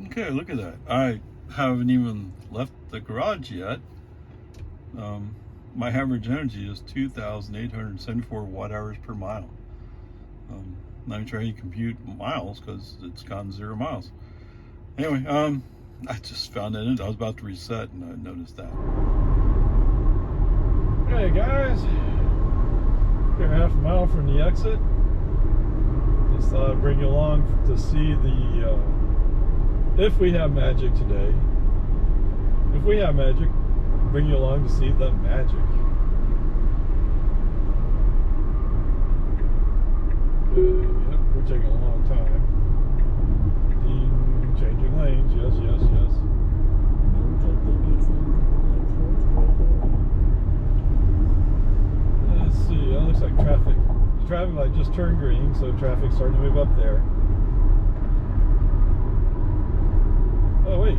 Okay, look at that. I haven't even left the garage yet. My average energy is 2,874 watt hours per mile. Not even trying to compute miles because it's gone 0 miles. Anyway, I just found it. I was about to reset and I noticed that. Hey guys, we're half a mile from the exit. Just thought I'd bring you along to see the if we have magic today. If we have magic, bring you along to see the magic. Yep, we're taking a long time. Changing lanes, yes, yes, yes. Let's see, that looks like traffic. The traffic light just turned green, so traffic's starting to move up there. Oh wait,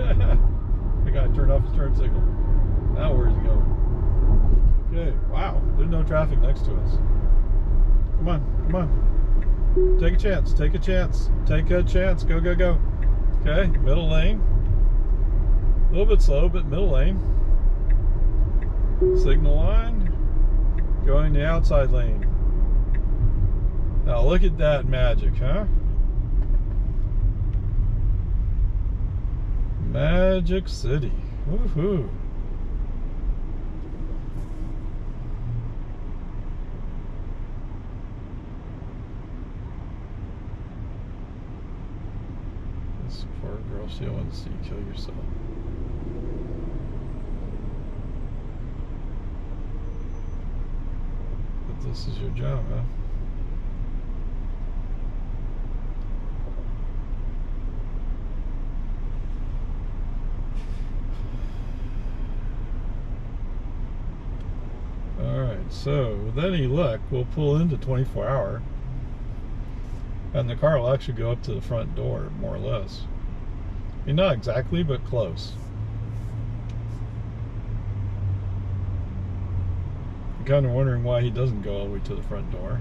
I gotta turn off his turn signal. Now where's he going? Okay, wow, there's no traffic next to us. Come on, come on. Take a chance, take a chance, take a chance, go, go, go. Okay, middle lane. A little bit slow, but middle lane. Signal line. Going the outside lane. Now look at that magic, huh? Magic City. Woohoo. This poor girl, she don't want to see you kill yourself. But this is your job, huh? So with any luck, we'll pull into 24-hour and the car will actually go up to the front door, more or less. I mean, not exactly, but close. I'm kind of wondering why he doesn't go all the way to the front door.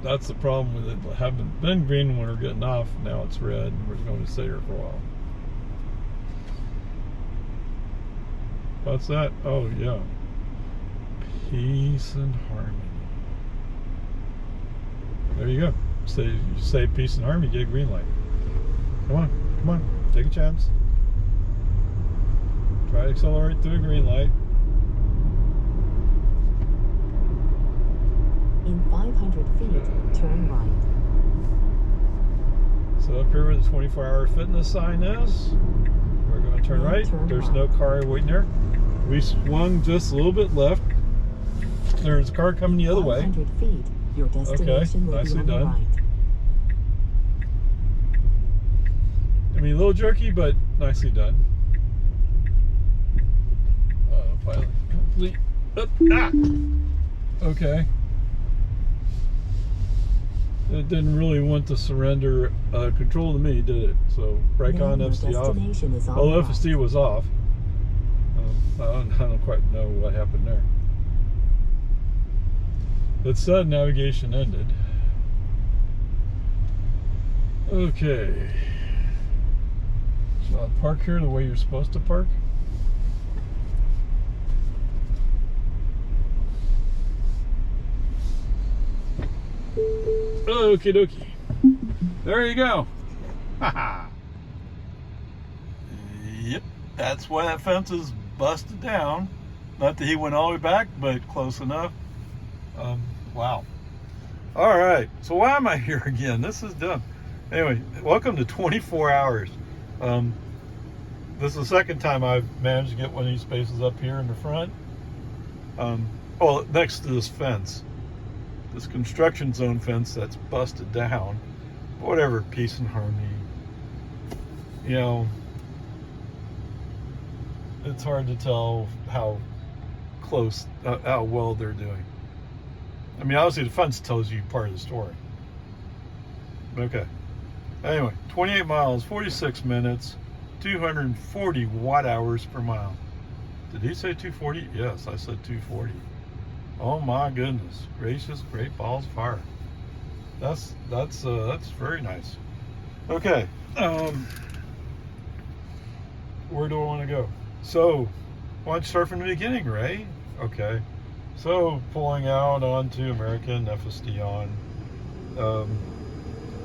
That's the problem with it. Having been green when we're getting off, now it's red. We're going to stay here for a while. What's that? Oh yeah, peace and harmony. There you go. You say peace and harmony, get a green light. Come on, come on, take a chance. Try to accelerate through a green light. In 500 feet, turn right. So up here where the 24-hour fitness sign is, we're going to turn right. There's no car waiting there. We swung just a little bit left. There's a car coming the other way. 500 feet, your destination will nicely be on the done. right. I mean, a little jerky, but nicely done. Pilot complete. Okay. It didn't really want to surrender control to me, did it? So brake on, FSD off. Oh, FSD was off. I don't quite know what happened there. It said navigation ended. Okay. So I'll park here the way you're supposed to park. Okie dokie. There you go. Haha. Yep, that's why that fence is busted down. Not that he went all the way back, but close enough. Wow. All right, so why am I here again? This is dumb. Anyway, welcome to 24 hours. This is the second time I've managed to get one of these spaces up here in the front. Well, next to this fence. This construction zone fence that's busted down. Whatever, peace and harmony. You know, it's hard to tell how close, how well they're doing. I mean, obviously the fence tells you part of the story. Okay. Anyway, 28 miles, 46 minutes, 240 watt hours per mile. Did he say 240? Yes, I said 240. Oh my goodness gracious, great balls of fire. That's very nice. Okay, where do I want to go? So, why don't you start from the beginning, Ray? Okay, so pulling out onto American FSD on.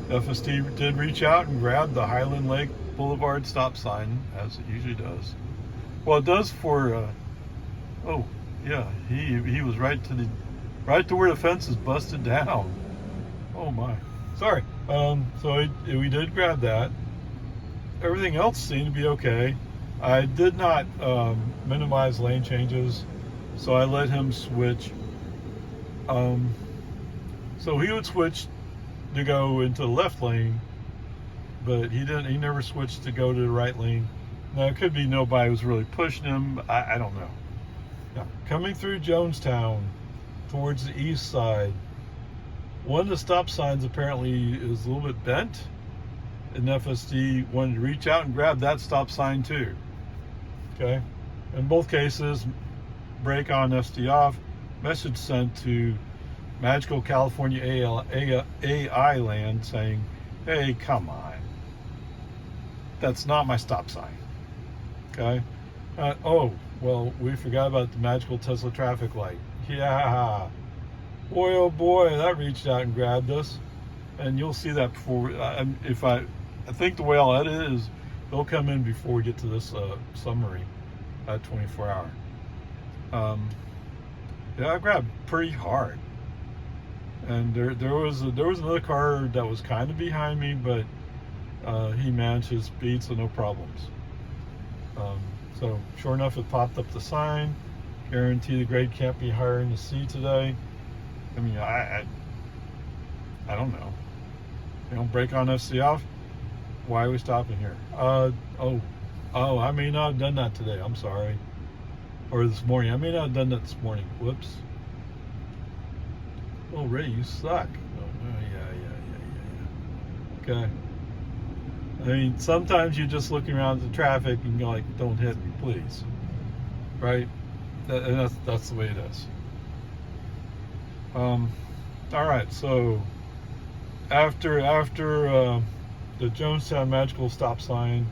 FSD did reach out and grab the Highland Lake Boulevard stop sign, as it usually does. Well, it does for. Oh, yeah, he was right to where the fence is busted down. Oh my, sorry. So we did grab that. Everything else seemed to be okay. I did not minimize lane changes, so I let him switch. So he would switch to go into the left lane, but he never switched to go to the right lane. Now it could be nobody was really pushing him. I don't know. Now, coming through Jonestown towards the east side, one of the stop signs apparently is a little bit bent, and FSD wanted to reach out and grab that stop sign too. Okay, in both cases, brake on, SD off, message sent to Magical California AI land saying, hey, come on, that's not my stop sign. Okay, oh, well, we forgot about the Magical Tesla traffic light. Yeah, boy, oh boy, that reached out and grabbed us. And you'll see that before, I think the way I'll edit it is, they'll come in before we get to this summary at 24 hour. Yeah, I grabbed pretty hard. And there was another car that was kind of behind me, but he managed his speed, so no problems. So sure enough, it popped up the sign. Guarantee the grade can't be higher in the C today. I mean, I don't know. You know, brake on, FC off. Why are we stopping here? Oh, I may not have done that today. I'm sorry. Or this morning. I may not have done that this morning. Whoops. Oh, Ray, you suck. Oh, yeah. Okay. I mean, sometimes you're just looking around at the traffic and you're like, don't hit me, please. Right? And that's the way it is. All right, so after the Jonestown Magical stop sign,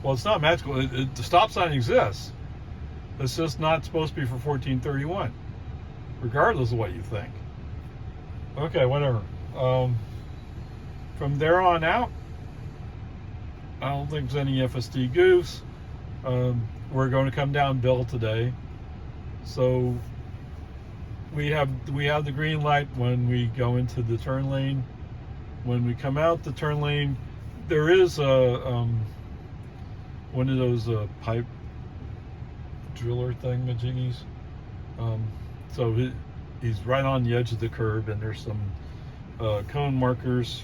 well, it's not magical. The stop sign exists. It's just not supposed to be for 1431, regardless of what you think. Okay, whatever. From there on out, I don't think there's any FSD goofs. We're going to come down Bill today, so we have the green light when we go into the turn lane. When we come out the turn lane, there is a one of those pipe driller thingamajiggies. So he's right on the edge of the curb, and there's some cone markers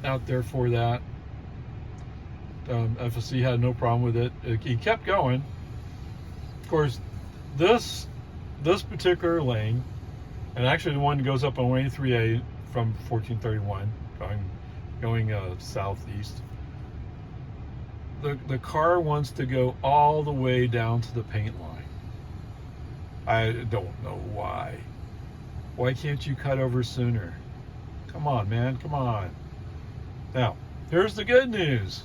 out there for that. FSC had no problem with it. He kept going. Of course, this particular lane, and actually the one that goes up on 183A from 1431 going southeast, the car wants to go all the way down to the paint line. I don't know why. Why can't you cut over sooner? Come on, man, come on. Now, here's the good news.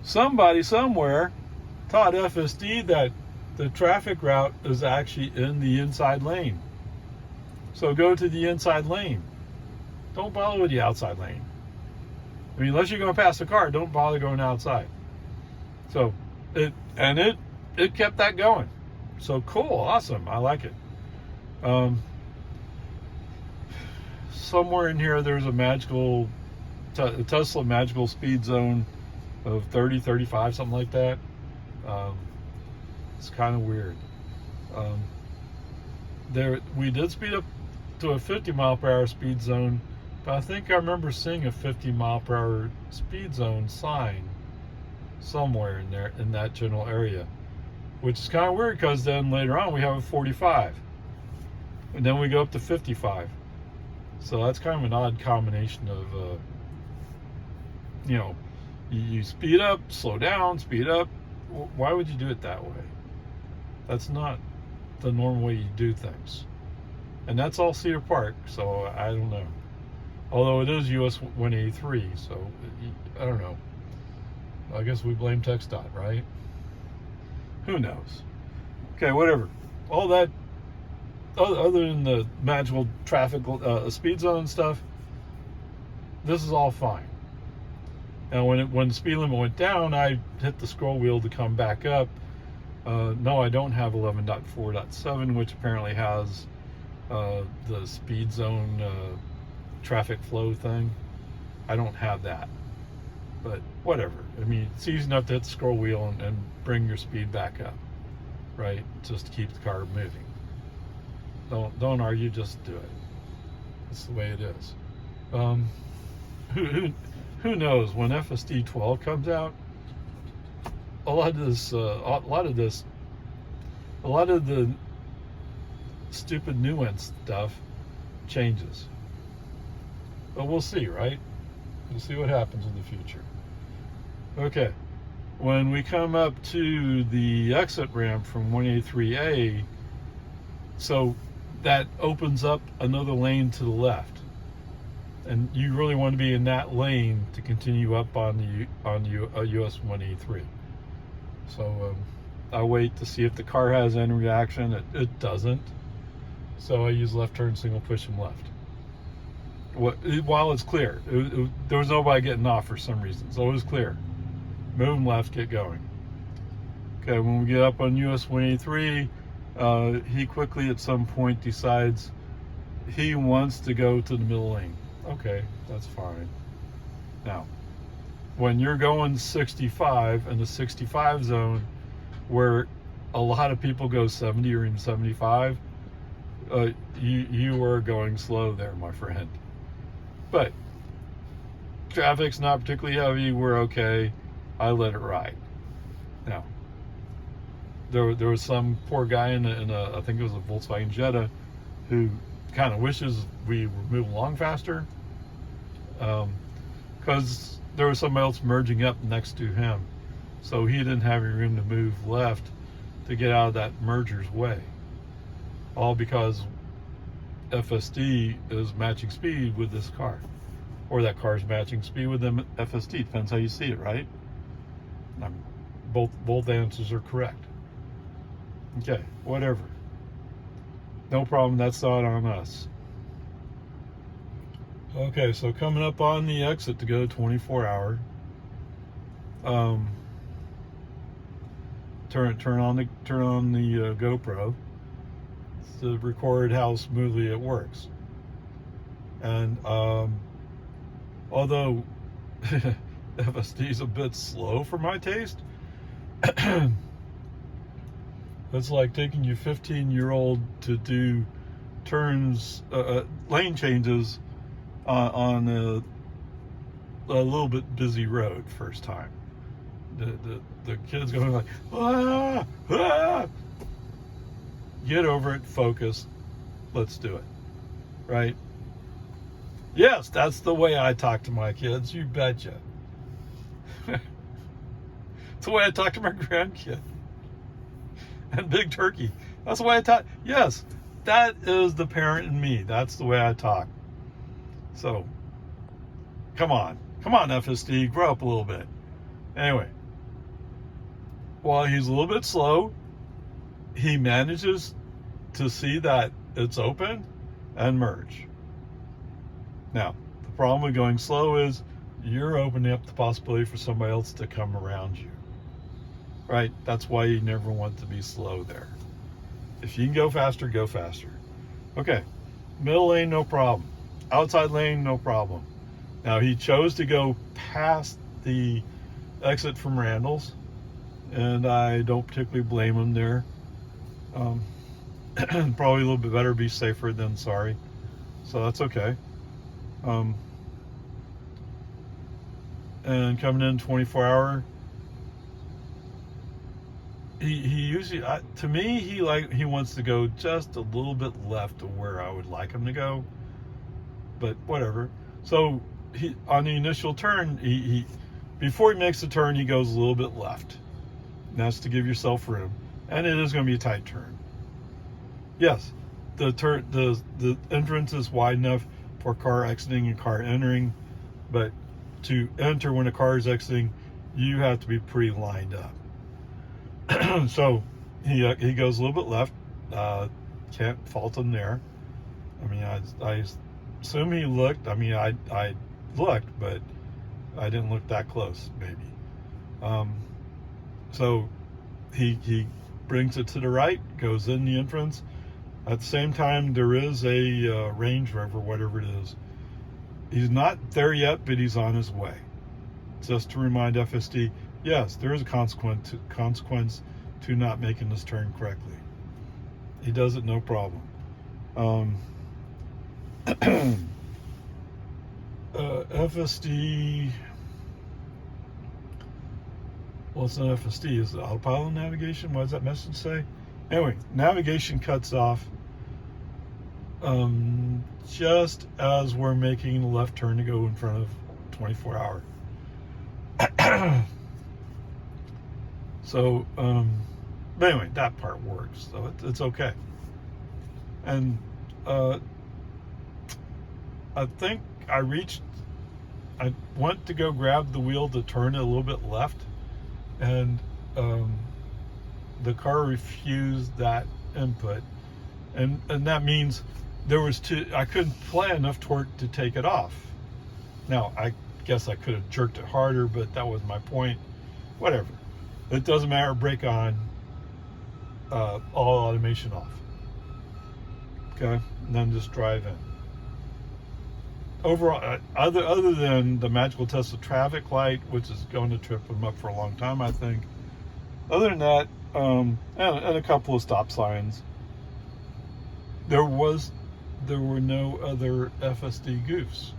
Somebody somewhere taught FSD that the traffic route is actually in the inside lane. So go to the inside lane. Don't bother with the outside lane. I mean, unless you're going past the car, don't bother going outside. So it kept that going. So cool, awesome, I like it. Somewhere in here, there's a magical Tesla magical speed zone of 30, 35, something like that. It's kind of weird. We did speed up to a 50 mile per hour speed zone, but I think I remember seeing a 50 mile per hour speed zone sign somewhere in there, in that general area, which is kind of weird because then later on we have a 45, and then we go up to 55. So that's kind of an odd combination of, you speed up, slow down, speed up, why would you do it that way? That's not the normal way you do things. And that's all Cedar Park, so I don't know. Although it is US 183, so I don't know. I guess we blame TxDOT, right? Who knows? Okay, whatever. All that, other than the magical traffic speed zone stuff, this is all fine. Now, when the speed limit went down, I hit the scroll wheel to come back up. No, I don't have 11.4.7, which apparently has the speed zone traffic flow thing. I don't have that, but whatever. I mean, it's easy enough to hit the scroll wheel and bring your speed back up, right? Just to keep the car moving. Don't argue, just do it. That's the way it is. Who knows when FSD 12 comes out? A lot of the stupid nuance stuff changes. But we'll see, right? We'll see what happens in the future. Okay. When we come up to the exit ramp from 183A, so that opens up another lane to the left. And you really want to be in that lane to continue up on US 183. So I'll wait to see if the car has any reaction. It doesn't. So I use left turn signal, push them left. While it's clear. There was nobody getting off for some reason. So it was clear. Move them left, get going. Okay, when we get up on US 183, he quickly at some point decides he wants to go to the middle lane. Okay, that's fine. Now, when you're going 65 in the 65 zone, where a lot of people go 70 or even 75, you are going slow there, my friend. But traffic's not particularly heavy. We're okay. I let it ride. Now, there was some poor guy in a I think it was a Volkswagen Jetta who kind of wishes we were moving along faster, because there was somebody else merging up next to him, so he didn't have any room to move left to get out of that merger's way, all because FSD is matching speed with this car, or that car's matching speed with them. FSD, depends how you see it, right? Both answers are correct. Okay, whatever. No problem, that's not on us. Okay, so coming up on the exit to go to 24 hour. Turn on the GoPro to record how smoothly it works. And although FSD is a bit slow for my taste, it's like taking your 15-year-old to do turns, lane changes on a little bit busy road first time. The kid's going like, ah, ah. Get over it, focus, let's do it, right? Yes, that's the way I talk to my kids, you betcha. It's the way I talk to my grandkid. And Big Turkey. That's the way I talk. Yes, that is the parent in me. That's the way I talk. So, come on, FSD, grow up a little bit. Anyway, while he's a little bit slow, he manages to see that it's open and merge. Now, the problem with going slow is you're opening up the possibility for somebody else to come around you. Right? That's why you never want to be slow there. If you can go faster, go faster. Okay, middle lane, no problem. Outside lane, no problem. Now, he chose to go past the exit from Randall's, and I don't particularly blame him there. Probably a little bit better be safer than sorry. So that's okay. And coming in 24 hour, he usually, to me, he wants to go just a little bit left of where I would like him to go, but whatever. So on the initial turn, he before he makes the turn, he goes a little bit left, That's to give yourself room, and it is going to be a tight turn. Yes, the entrance is wide enough for car exiting and car entering, but to enter when a car is exiting, you have to be pretty lined up. So he goes a little bit left. Can't fault him there. I mean, I assume he looked. I mean, I looked, but I didn't look that close, maybe. So he brings it to the right, goes in the entrance. At the same time, there is a Range Rover, whatever it is. He's not there yet, but he's on his way. Just to remind FSD, yes, there is a consequence to not making this turn correctly. He does it no problem. FSD. Well, it's not FSD. Is it autopilot navigation? What does that message say? Anyway, navigation cuts off just as we're making the left turn to go in front of 24 hour. So, but anyway, that part works, so it's okay. And I think I went to go grab the wheel to turn it a little bit left, and the car refused that input, and that means I couldn't apply enough torque to take it off. Now, I guess I could have jerked it harder, but that was my point. Whatever. It doesn't matter. Brake on. All automation off. Okay? And then just drive in. Overall, other than the magical Tesla traffic light, which is going to trip them up for a long time, I think. Other than that, and a couple of stop signs, there were no other FSD goofs.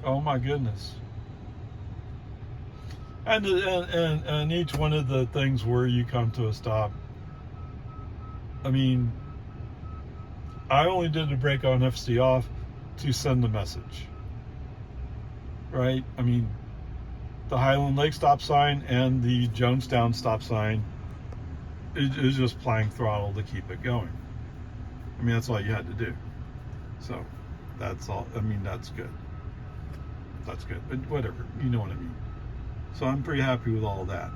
Oh my goodness. And each one of the things where you come to a stop, I mean, I only did the brake on FSD off to send the message, right? I mean, the Highland Lake stop sign and the Jonestown stop sign is just applying throttle to keep it going. I mean, that's all you had to do. So that's all. I mean, that's good. That's good. But whatever, you know what I mean. So I'm pretty happy with all that.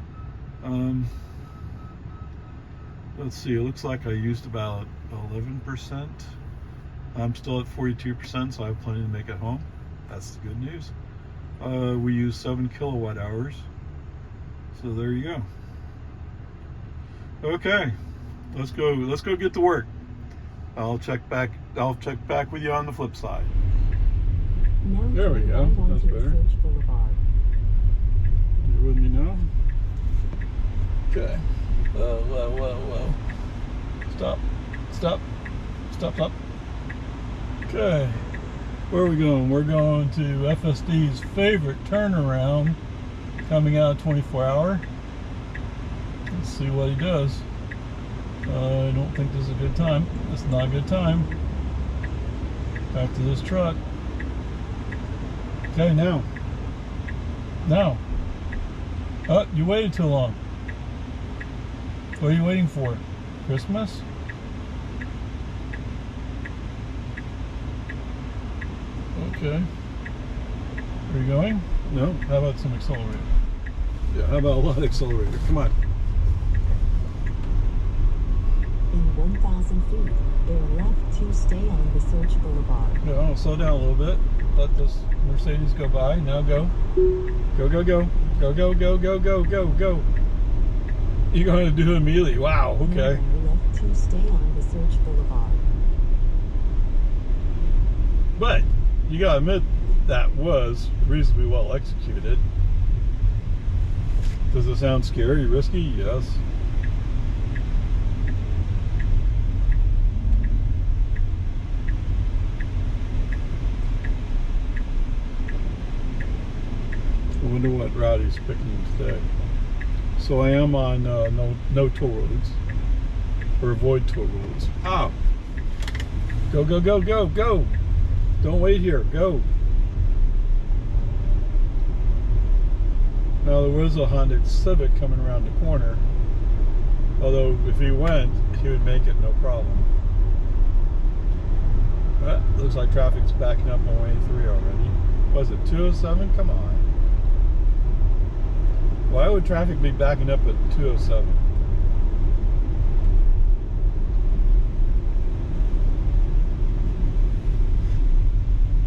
Let's see, it looks like I used about 11%. I'm still at 42%, so I have plenty to make it home. That's the good news. We use 7 kilowatt hours. So there you go. Okay, let's go get to work. I'll check back with you on the flip side. Now There we go. right That's onto better. Research Boulevard. You with me now? Okay. Whoa. Stop. Okay. Where are we going? We're going to FSD's favorite turnaround coming out of 24 hour. Let's see what he does. I don't think this is a good time. It's not a good time. Back to this truck. Okay, now. Oh, you waited too long. What are you waiting for? Christmas? Okay. Are you going? No. How about some accelerator? Yeah, how about a lot of accelerator? Come on. In 1,000 feet, bear left to stay on Research Boulevard. No, slow down a little bit. Let this Mercedes go by. Now go. Go. Go. You're going to do it immediately. Wow, okay. Now left to stay on Research Boulevard. But you got to admit that was reasonably well executed. Does it sound scary, risky? Yes. I wonder what route he's picking today. So I am on no toll roads, or avoid toll roads. Oh. Go. Don't wait here. Go. Now there was a Honda Civic coming around the corner. Although if he went, he would make it no problem. Looks like traffic's backing up on 183 already. Was it 207? Come on. Why would traffic be backing up at 207?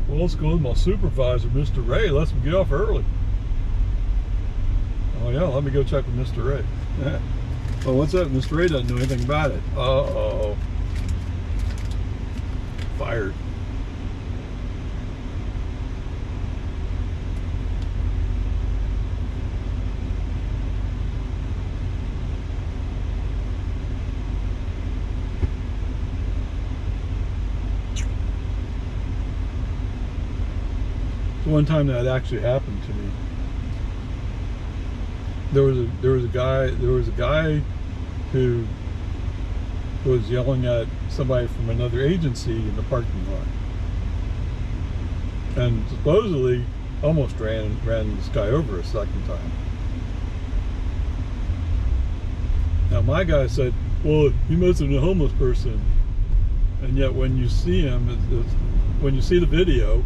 Well, let's go with my supervisor, Mr. Ray. Let's get off early. Oh yeah, let me go check with Mr. Ray. Oh, what's that? Mr. Ray doesn't know anything about it. Uh-oh. Fired. One time that actually happened to me. There was a guy who was yelling at somebody from another agency in the parking lot, and supposedly almost ran this guy over a second time. Now my guy said, "Well, he must have been a homeless person," and yet when you see him, when you see the video.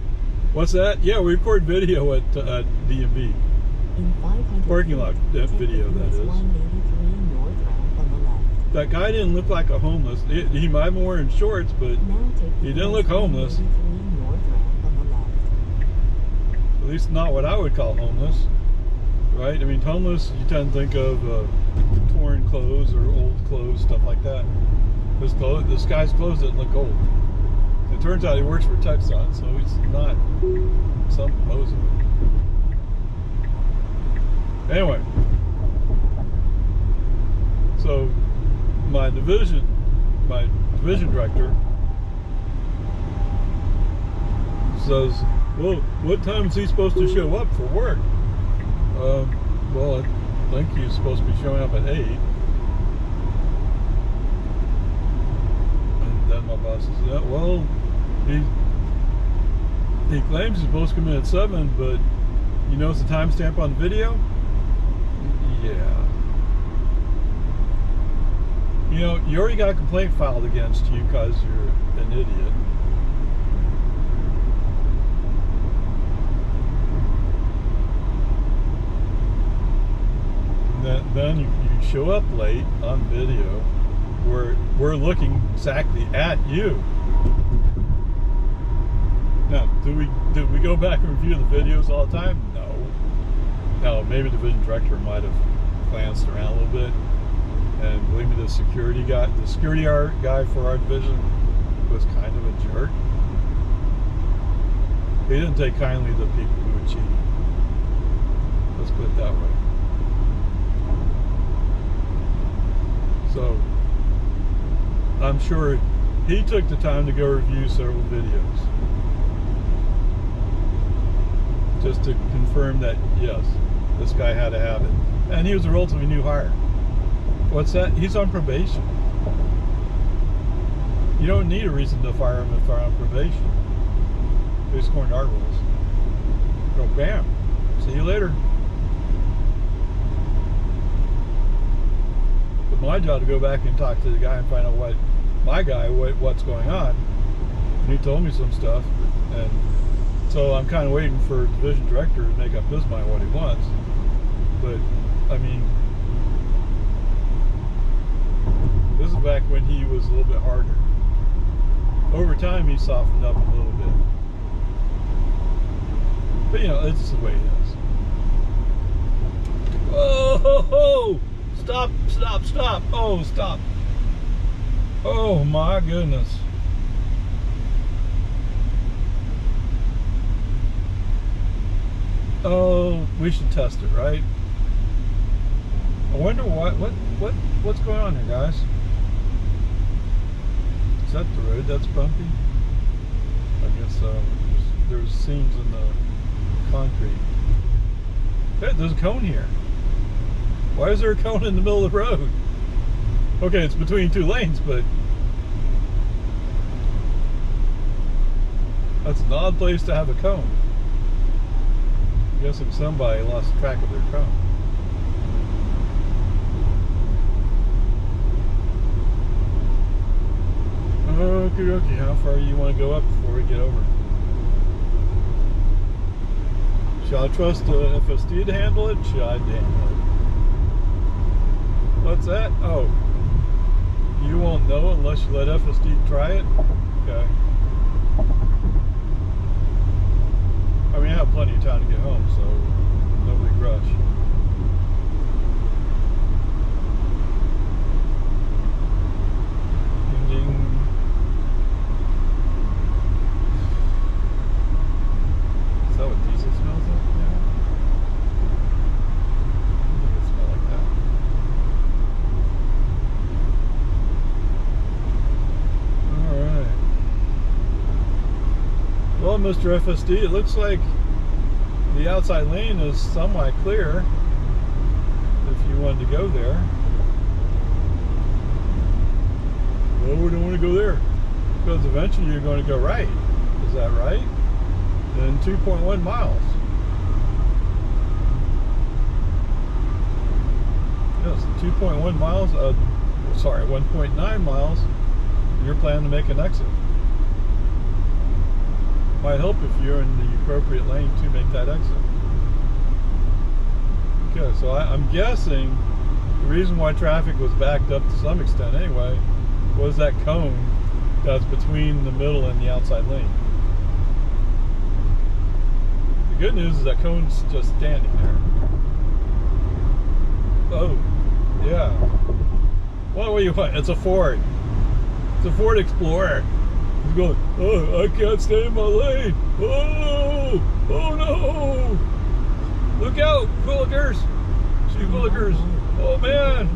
What's that? Yeah, we record video at DMV. In 500 Parking lot video, that is. 183 north ramp on the left. That guy didn't look like a homeless. He might have been wearing shorts, but Now take he didn't look homeless. 183 north ramp on the left. At least not what I would call homeless, right? I mean, homeless, you tend to think of torn clothes or old clothes, stuff like that. This guy's clothes didn't look old. It turns out he works for Texon, so he's not some poser. Anyway, so my division director says, "Well, what time is he supposed to show up for work?" Well, I think he's supposed to be showing up at 8. And then my boss says, "Yeah, well, he claims he's supposed to come in at 7, but you notice the timestamp on the video?" Yeah. You know, you already got a complaint filed against you because you're an idiot. Then you show up late on video where we're looking exactly at you. Now, do we go back and review the videos all the time? No. Now, maybe the division director might have glanced around a little bit, and believe me, the security guy for our division was kind of a jerk. He didn't take kindly to people who would cheat. Let's put it that way. So, I'm sure he took the time to go review several videos, just to confirm that, yes, this guy had to have it. And he was a relatively new hire. What's that? He's on probation. You don't need a reason to fire him if they're on probation. He's according to our rules. Go, bam. See you later. But my job to go back and talk to the guy and find out what's going on. And he told me some stuff, and so I'm kind of waiting for the division director to make up his mind what he wants. But I mean, this is back when he was a little bit harder. Over time, he softened up a little bit. But you know, it's just the way it is. Whoa! Ho, ho. Stop! Stop! Stop! Oh, stop! Oh my goodness! Oh, we should test it, right? I wonder what's going on here, guys. Is that the road that's bumpy? I guess so. There's seams in the concrete. Hey, there's a cone here. Why is there a cone in the middle of the road? Okay, it's between two lanes, but that's an odd place to have a cone. I'm guessing somebody lost track of their cone. Okay, how far you want to go up before we get over? Should I trust the FSD to handle it? Should I handle it? What's that? Oh, you won't know unless you let FSD try it? Okay. I mean, I have plenty of time to get home, so no big rush. Ding ding. Is that what diesel smells like? Yeah. I think it smells like that. Alright. Well, Mr. FSD, it looks like the outside lane is somewhat clear if you wanted to go there. Well, we don't want to go there because eventually you're going to go right. Is that right? In 2.1 miles. Yes, 2.1 miles, sorry, 1.9 miles, you're planning to make an exit. Might help if you're in the appropriate lane to make that exit. Okay, so I'm guessing the reason why traffic was backed up to some extent anyway was that cone that's between the middle and the outside lane. The good news is that cone's just standing there. Oh, yeah. What do you want? It's a Ford. It's a Ford Explorer. He's going, oh, I can't stay in my lane. Oh, oh no. Look out, Willikers. See Willikers. Oh man.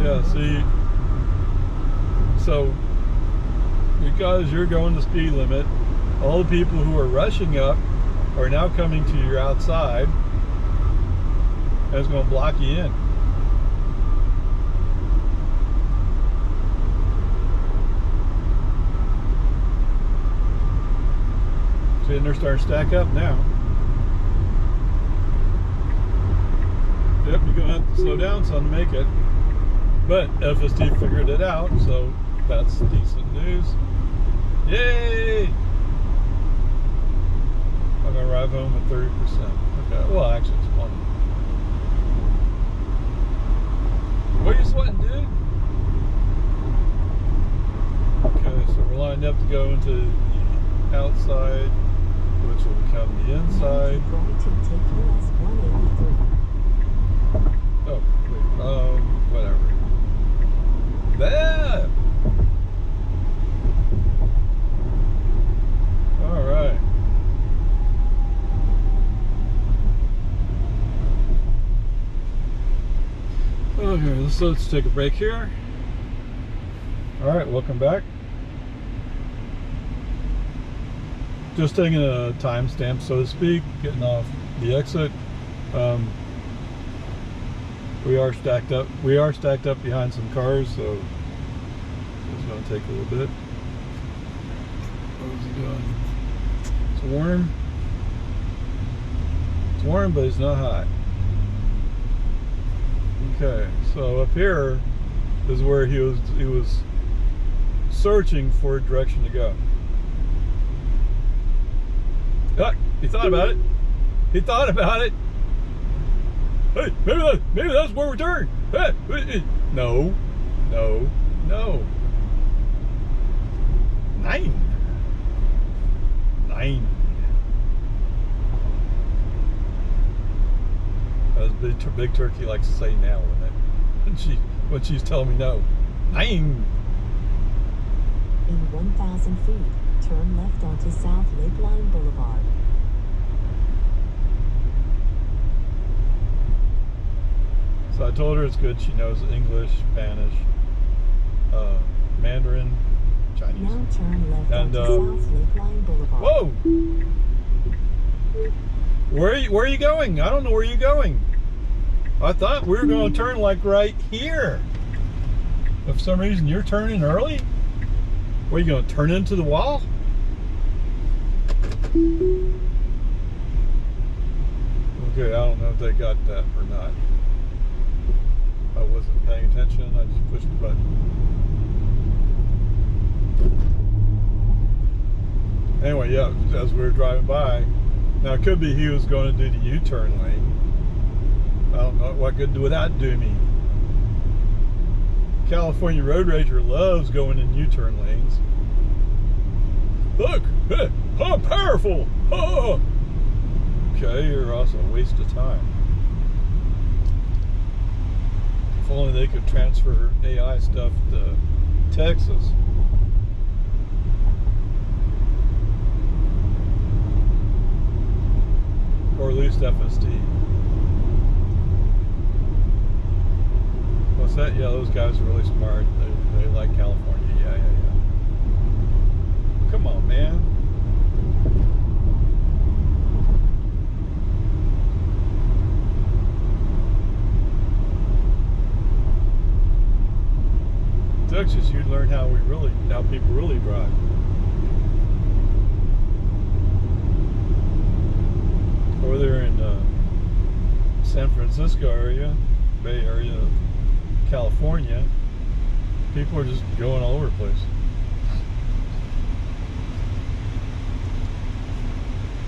Yeah, see. So, because you're going the speed limit, all the people who are rushing up are now coming to your outside, and it's going to block you in. See, and they're starting to stack up now. Yep, you're going to have to slow down some to make it. But FSD figured it out, so that's decent news. Yay! I'm going to arrive home at 30%. Okay, well, actually, it's 20. What are you sweating, dude? Okay, so we're lined up to go into the outside, which will become the inside. Going to take US 183. Oh, wait, whatever. There! Alright. Okay, let's take a break here. Alright, welcome back. Just taking a timestamp, so to speak, getting off the exit. We are stacked up. We are stacked up behind some cars, so it's going to take a little bit. What is he doing? It's warm. It's warm, but it's not hot. Okay, so up here is where he was searching for a direction to go. Ah, he thought about it. He thought about it. Hey, maybe that's where we turn. Hey, no. 9. As Big Turkey likes to say now when she's telling me no. 9. In 1,000 feet, turn left onto South Lakeline Boulevard. So I told her it's good. She knows English, Spanish, Mandarin, Chinese. Now turn left And, onto South Lakeline Boulevard. Whoa! Where are you going? I don't know where you're going. I thought we were going to turn like right here. But for some reason you're turning early? What, are you going to turn into the wall? Okay, I don't know if they got that or not. I wasn't paying attention, I just pushed the button. Anyway, yeah, as we were driving by, now it could be he was going to do the U-turn lane. I don't know what good would that do me. California Road Rager loves going in U-turn lanes. Look, how powerful! Oh. Okay, you're also a waste of time. If only they could transfer AI stuff to Texas. Or at least FST. What's that? Yeah, those guys are really smart. They like California. Yeah. Come on, man. Texas, you learn how people really drive. Over there in San Francisco area, Bay Area, California, people are just going all over the place.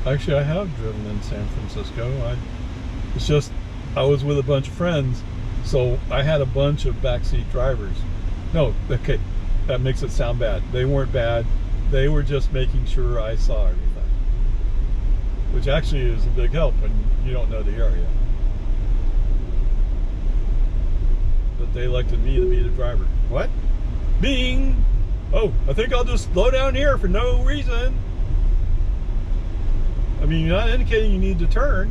Actually, I have driven in San Francisco. It's just I was with a bunch of friends, so I had a bunch of backseat drivers. No, okay, that makes it sound bad. They weren't bad. They were just making sure I saw everything, which actually is a big help when you don't know the area. But they elected me to be the driver. What? Bing! Oh, I think I'll just slow down here for no reason. I mean, you're not indicating you need to turn.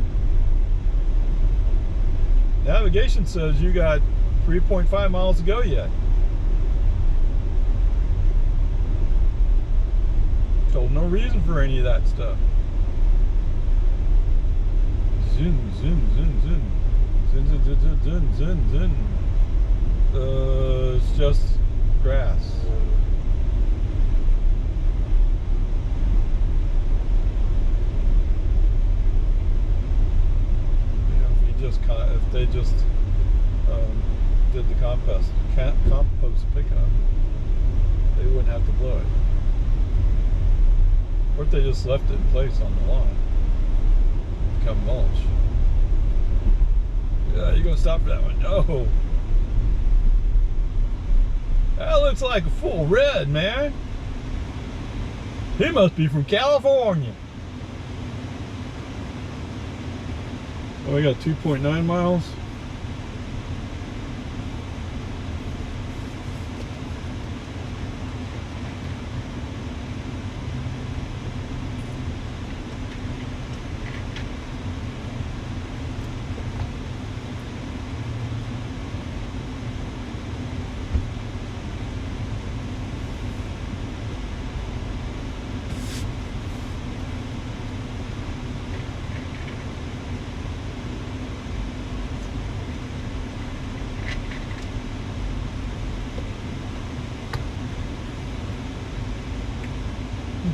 Navigation says you got 3.5 miles to go yet. Told no reason for any of that stuff. Zin, zin, zin, zin. Zin, zin, zin, zin, zin, zin, zin. It's just grass. If they just did the compost pickup, they wouldn't have to blow it. Or if they just left it in place on the lawn, become mulch. Yeah, you're gonna stop for that one? No. That looks like a full red, man. He must be from California. Oh, we got 2.9 miles.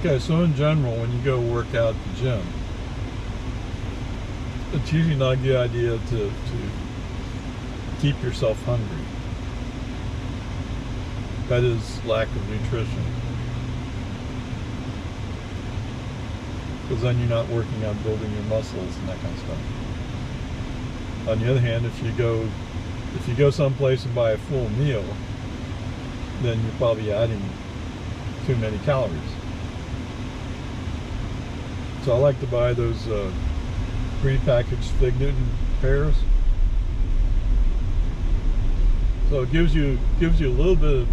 Okay, so in general, when you go work out at the gym, it's usually not a good idea to keep yourself hungry. That is lack of nutrition. Because then you're not working on building your muscles and that kind of stuff. On the other hand, if you go someplace and buy a full meal, then you're probably adding too many calories. So I like to buy those pre-packaged Fig Newton pears. So it gives you a little bit of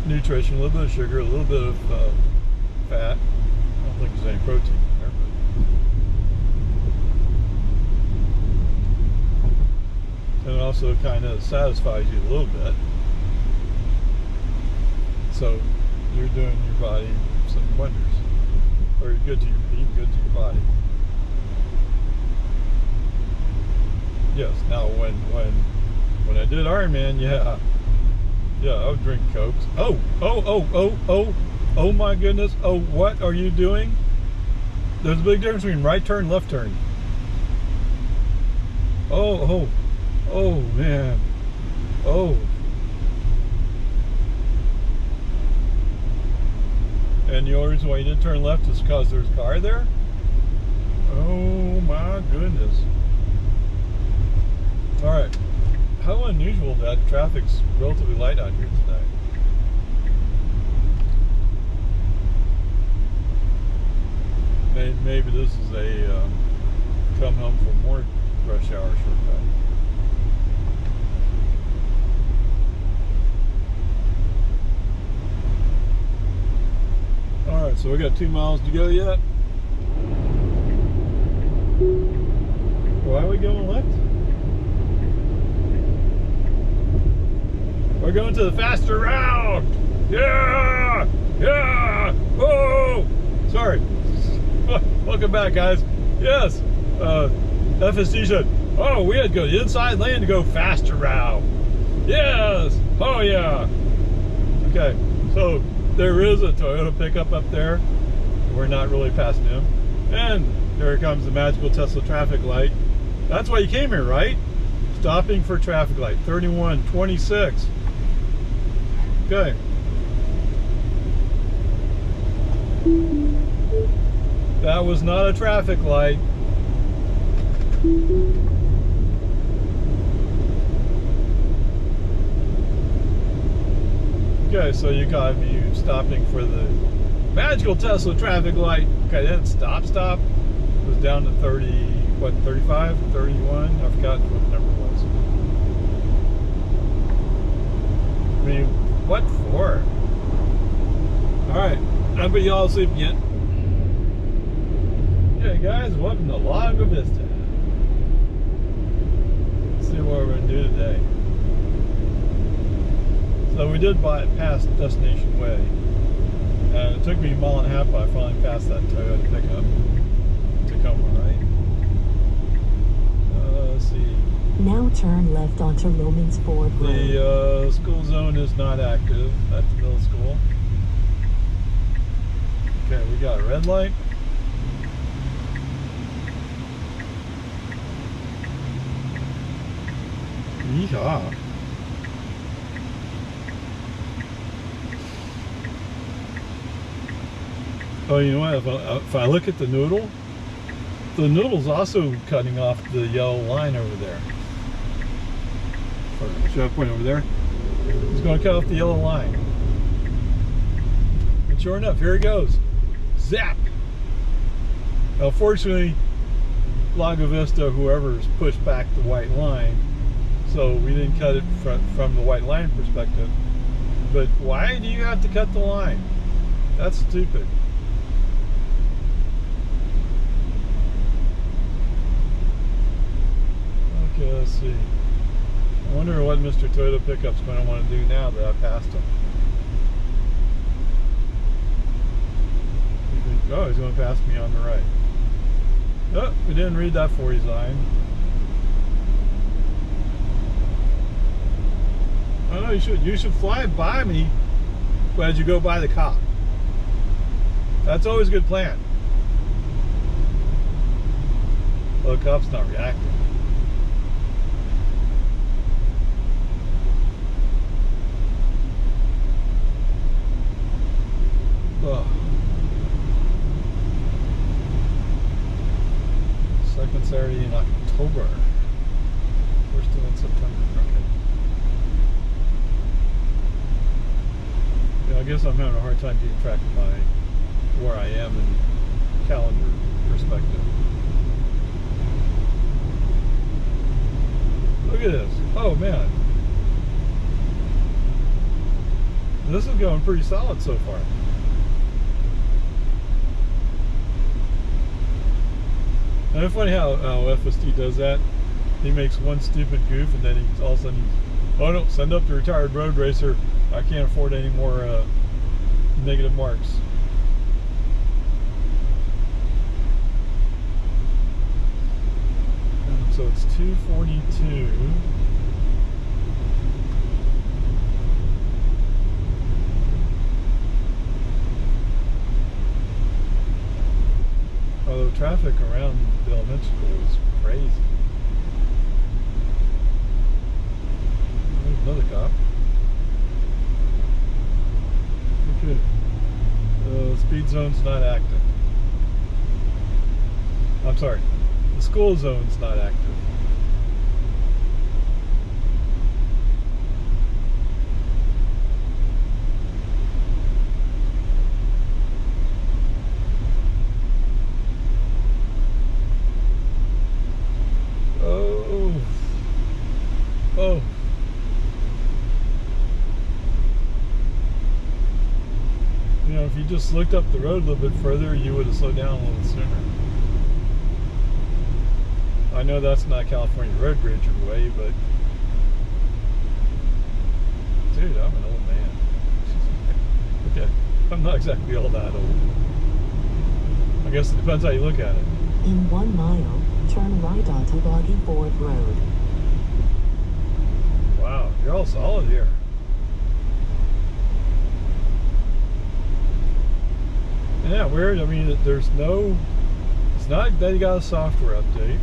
nutrition, a little bit of sugar, a little bit of fat. I don't think there's any protein in there, but and it also kind of satisfies you a little bit. So you're doing your body some wonders, or good to your body. Yes. Now, when I did Ironman, yeah, I would drink Cokes. Oh my goodness! Oh, what are you doing? There's a big difference between right turn, left turn. Oh man. Oh. And the only reason why you didn't turn left is because there's a car there? Oh my goodness. Alright. How unusual that traffic's relatively light out here today. Maybe this is a come home from work rush hour shortcut. Alright, so we got 2 miles to go yet. Why are we going left? We're going to the faster route! Yeah! Yeah! Whoa! Sorry. Welcome back, guys. Yes, FSD said, oh, we had to go to the inside lane to go faster route. Yes! Oh, yeah! Okay, so there is a Toyota pickup up there. We're not really passing him. And there comes the magical Tesla traffic light. That's why you came here, right? Stopping for traffic light, 3126. Okay. That was not a traffic light. Okay, so you got me stopping for the magical Tesla traffic light. Okay, then stop. It was down to 30, what, 35, 31? I forgot what the number was. I mean, what for? Alright, I'm gonna y'all sleep again. Hey guys, welcome to Lago Vista. Let's see what we're going to do today. So we did pass Destination Way. And it took me a mile and a half, but I finally passed that Toyota pickup. Tacoma, right? Let's see. Now turn left onto Lomans Ford Road. The school zone is not active at the middle school. Okay, we got a red light. Yeehaw. Oh, you know what? If I look at the noodle's also cutting off the yellow line over there. Or should I point over there? It's going to cut off the yellow line. And sure enough, here it goes. Zap! Now, fortunately, Lago Vista, whoever's pushed back the white line, so we didn't cut it from the white line perspective. But why do you have to cut the line? That's stupid. Okay, let's see. I wonder what Mr. Toyota Pickup's going to want to do now that I passed him. Oh, he's going to pass me on the right. Oh, we didn't read that 40 sign. Oh no, you should fly by me as you go by the cop. That's always a good plan. Well, the cop's not reacting. Oh. Second Saturday in October. We're still in September. Okay. Yeah, I guess I'm having a hard time keeping track of where I am in calendar perspective. Look at this. Oh man. This is going pretty solid so far. And it's funny how FSD does that. He makes one stupid goof and then he's all of a sudden oh no, send up the retired road racer. I can't afford any more negative marks. And so it's 242. Although traffic around the elementary school is crazy. There's another cop. Okay. Let's zone's not active. I'm sorry, the school zone's not active. Oh. You know, if you just looked up the road a little bit further, you would have slowed down a little sooner. I know that's not California road bridge way, but dude, I'm an old man. Okay, I'm not exactly all that old. I guess it depends how you look at it. In 1 mile, turn right onto Boggy Ford Road. Wow, you're all solid here. Yeah, weird. I mean, there's no, it's not that you got a software update.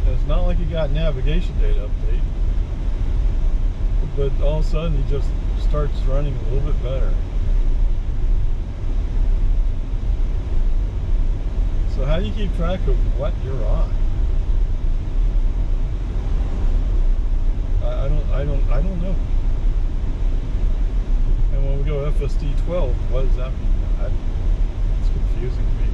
It's not like you got navigation data update. But all of a sudden, he just starts running a little bit better. So how do you keep track of what you're on? I don't know. And when we go FSD 12, what does that mean? It's confusing to me.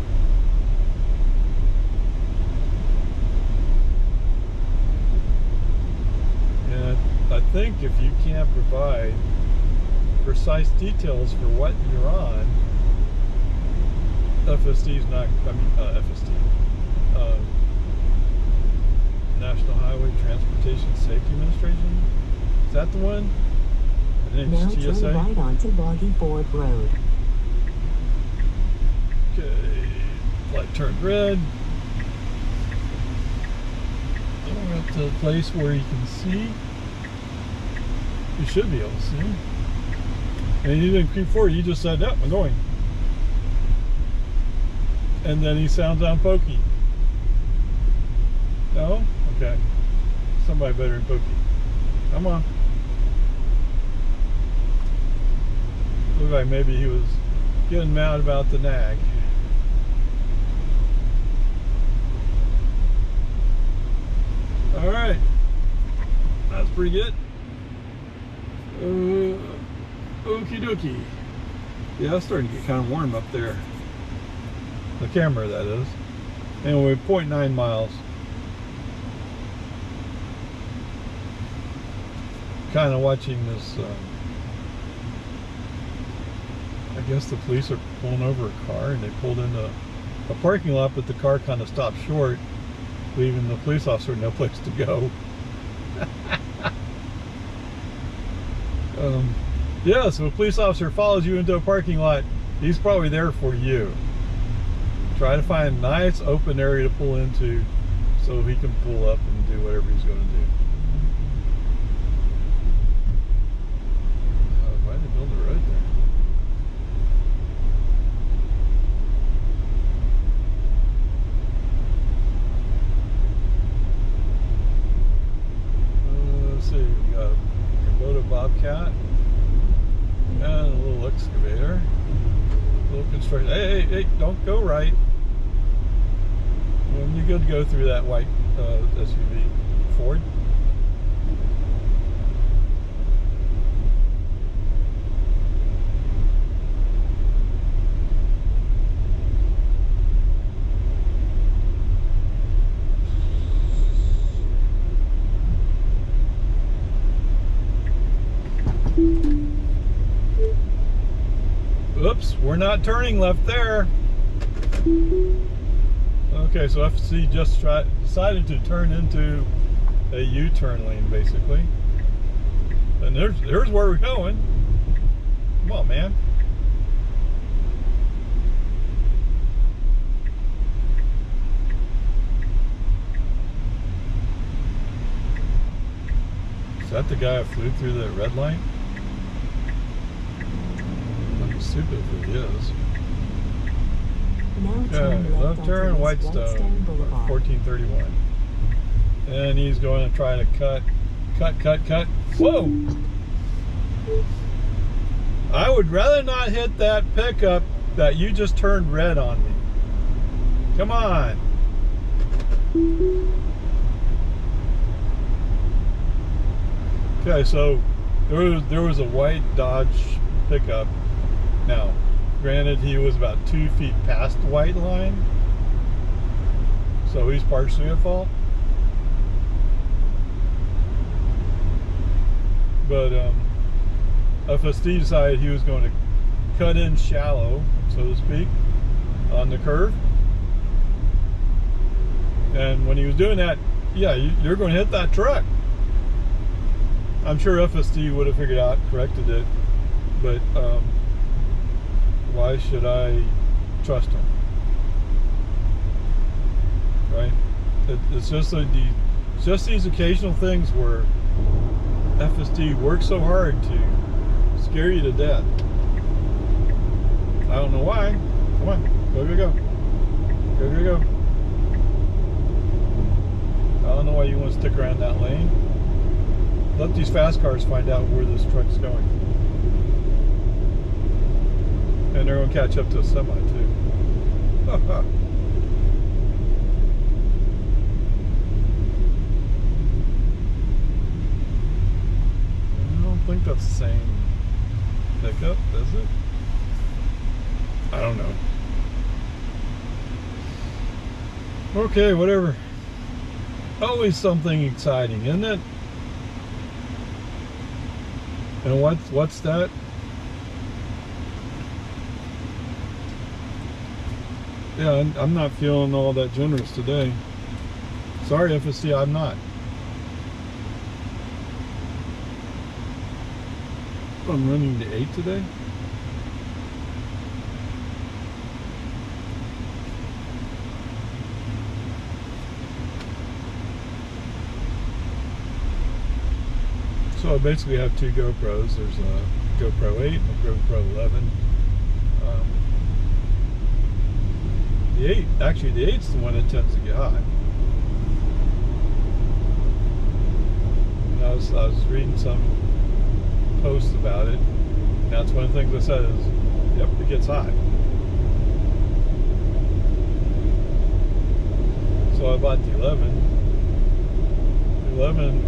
And I think if you can't provide precise details for what you're on, FSD is not, FSD. National Highway Transportation Safety Administration? Is that the one? And Now it's GSA? turn right onto Boggy Ford Road. Okay, light turned red. We're at the place where you can see. You should be able to see. And you didn't creep forward, you just said, "Yep, I'm going." And then he sounds on pokey. No? Okay. Somebody better than pokey. Come on. Looked like maybe he was getting mad about the nag. Alright. That's pretty good. Okie dokie. Yeah, it's starting to get kind of warm up there. The camera, that is. Anyway, 0.9 miles. Kind of watching this. I guess the police are pulling over a car, and they pulled into a parking lot, but the car kind of stopped short, leaving the police officer no place to go. Yeah, so a police officer follows you into a parking lot, he's probably there for you. Try to find a nice open area to pull into so he can pull up and do whatever he's going to do. Why did they build a road there? Let's see, we got a Kubota Bobcat and a little excavator. A little construction. Hey, don't go right. When you're good to go through that white SUV Ford. Oops, we're not turning left there. Okay, so FCC just decided to turn into a U-turn lane, basically. And there's where we're going. Come on, man. Is that the guy who flew through the red light? I'm stupid if it is. Okay, left turn, Whitestone, 1431. And he's going to try to cut. Whoa! I would rather not hit that pickup that you just turned red on me. Come on. Okay, so there was a white Dodge pickup. Now, granted, he was about 2 feet past the white line, so he's partially at fault. But FSD decided he was going to cut in shallow, so to speak, on the curve. And when he was doing that, yeah, you're going to hit that truck. I'm sure FSD would have figured out, corrected it, but why should I trust him? Right? It's just these occasional things where FSD works so hard to scare you to death. I don't know why. Come on, go. Go. I don't know why you want to stick around that lane. Let these fast cars find out where this truck's going. And they're going to catch up to a semi too. I don't think that's the same pickup, is it? I don't know. Okay, whatever. Always something exciting, isn't it? And what's that? Yeah, I'm not feeling all that generous today. Sorry, FSC, I'm not. I'm running to 8 today. So I basically have 2 GoPros. There's a GoPro 8 and a GoPro 11. The 8's the one that tends to get hot. And I was reading some posts about it. And that's one of the things I said is, yep, it gets hot. So I bought the 11. The 11,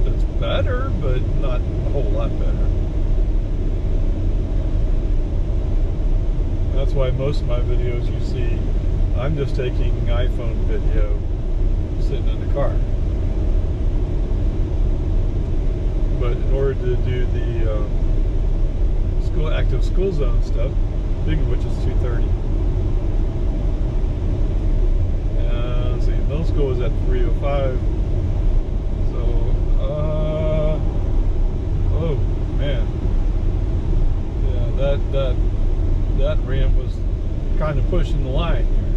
it's better, but not a whole lot better. That's why most of my videos you see, I'm just taking iPhone video sitting in the car. But in order to do the active school zone stuff, big of which is 2:30. And see, middle school was at 3:05. So, oh man, yeah, that ramp was kind of pushing the line here.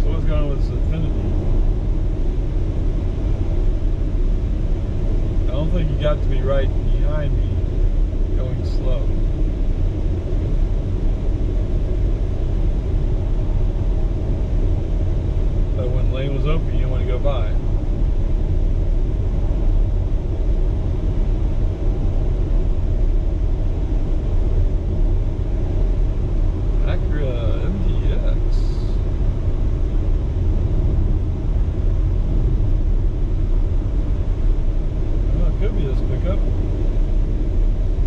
So what's going on with this Infinity? I don't think you got to be right behind me going slow. But when the lane was open, you didn't want to go by.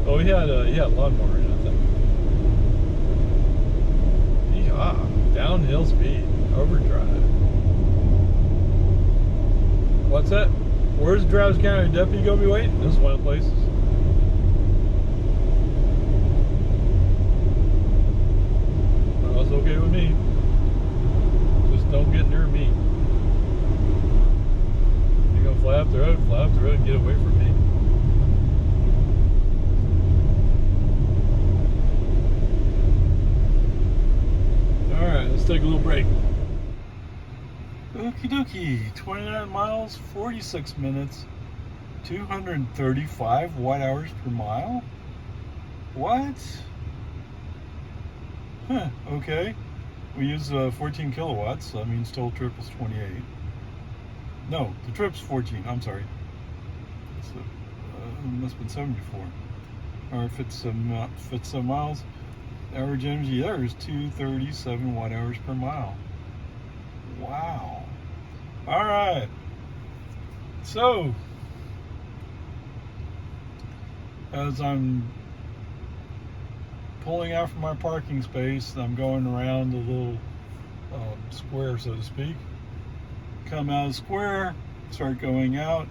Oh, he had a lawnmower in it, I think. Yeehaw. Downhill speed. Overdrive. What's that? Where's the Travis County deputy gonna be waiting? This is one of the places. Well, it's okay with me. Just don't get near me. You're gonna fly up the road and get away from me. Let's take a little break. Okie dokie, 29 miles, 46 minutes, 235 watt-hours per mile? What? Huh, okay. We use 14 kilowatts, so that means total trip is 28. No, the trip's 14, I'm sorry. So it must have been 74. Or if it's some miles, average energy there is 237 watt hours per mile. Wow. All right. So as I'm pulling out from my parking space, I'm going around the little square, so to speak. Come out of the square, start going out.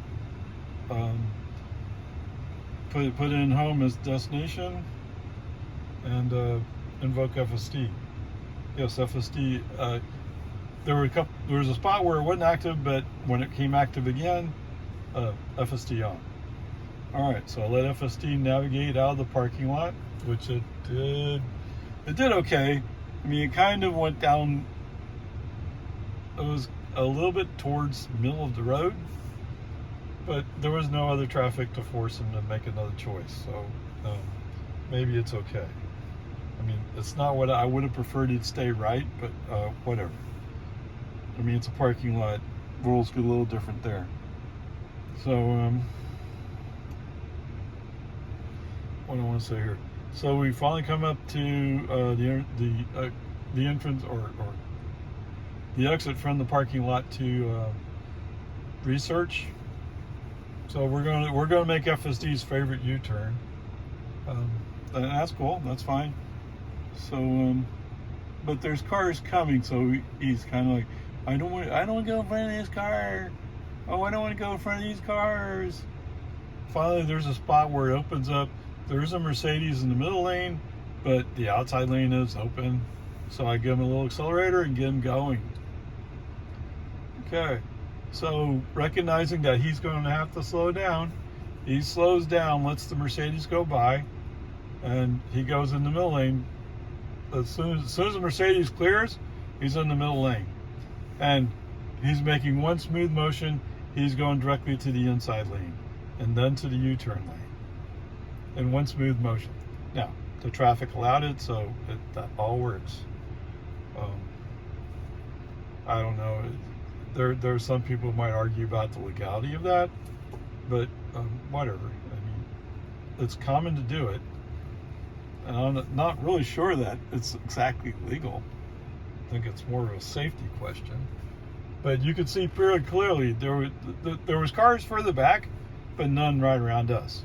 Put in home as destination, and invoke FSD. Yes, FSD. There was a spot where it wasn't active, but when it came active again, FSD on. All right, so I let FSD navigate out of the parking lot, which it did. It did okay. I mean, it kind of went down. It was a little bit towards the middle of the road, but there was no other traffic to force him to make another choice. So maybe it's okay. I mean, it's not what I would have preferred. He'd stay right, but whatever. I mean, it's a parking lot. Rules get a little different there. So what do I want to say here? So we finally come up to the entrance or the exit from the parking lot to research. So we're gonna make FSD's favorite U-turn, and that's cool. That's fine. So but there's cars coming, so he's kind of like, I don't want to go in front of this car. Oh, I don't want to go in front of these cars. Finally, there's a spot where it opens up. There's a Mercedes in the middle lane, but the outside lane is open. So I give him a little accelerator and get him going. Okay, so recognizing that he's going to have to slow down, he slows down, lets the Mercedes go by, and he goes in the middle lane. As soon as the Mercedes clears, he's in the middle lane. And he's making one smooth motion. He's going directly to the inside lane and then to the U-turn lane in one smooth motion. Now, the traffic allowed it, so that all works. I don't know. There are some people who might argue about the legality of that, but whatever. I mean, it's common to do it. And I'm not really sure that it's exactly legal. I think it's more of a safety question. But you could see pretty clearly there was cars further back, but none right around us.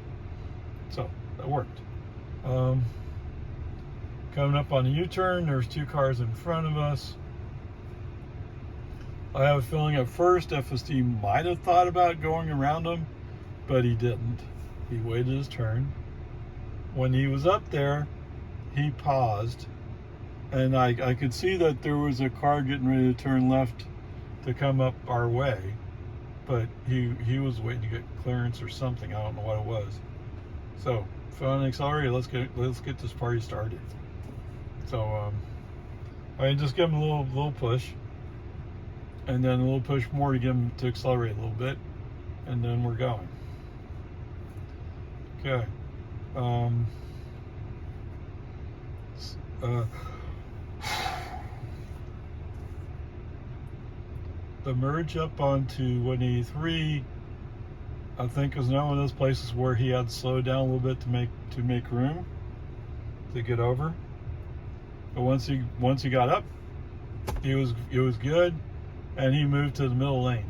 So that worked. Coming up on the U-turn, there's two cars in front of us. I have a feeling at first FSD might have thought about going around them, but he didn't. He waited his turn. When he was up there, he paused, and I could see that there was a car getting ready to turn left to come up our way, but he was waiting to get clearance or something. I don't know what it was. So, phone accelerator. Let's get this party started. So I just give him a little push, and then a little push more to get him to accelerate a little bit, and then we're going. Okay. The merge up onto 183, I think, is now one of those places where he had to slow down a little bit to make room to get over. But once he got up, it was good, and he moved to the middle lane,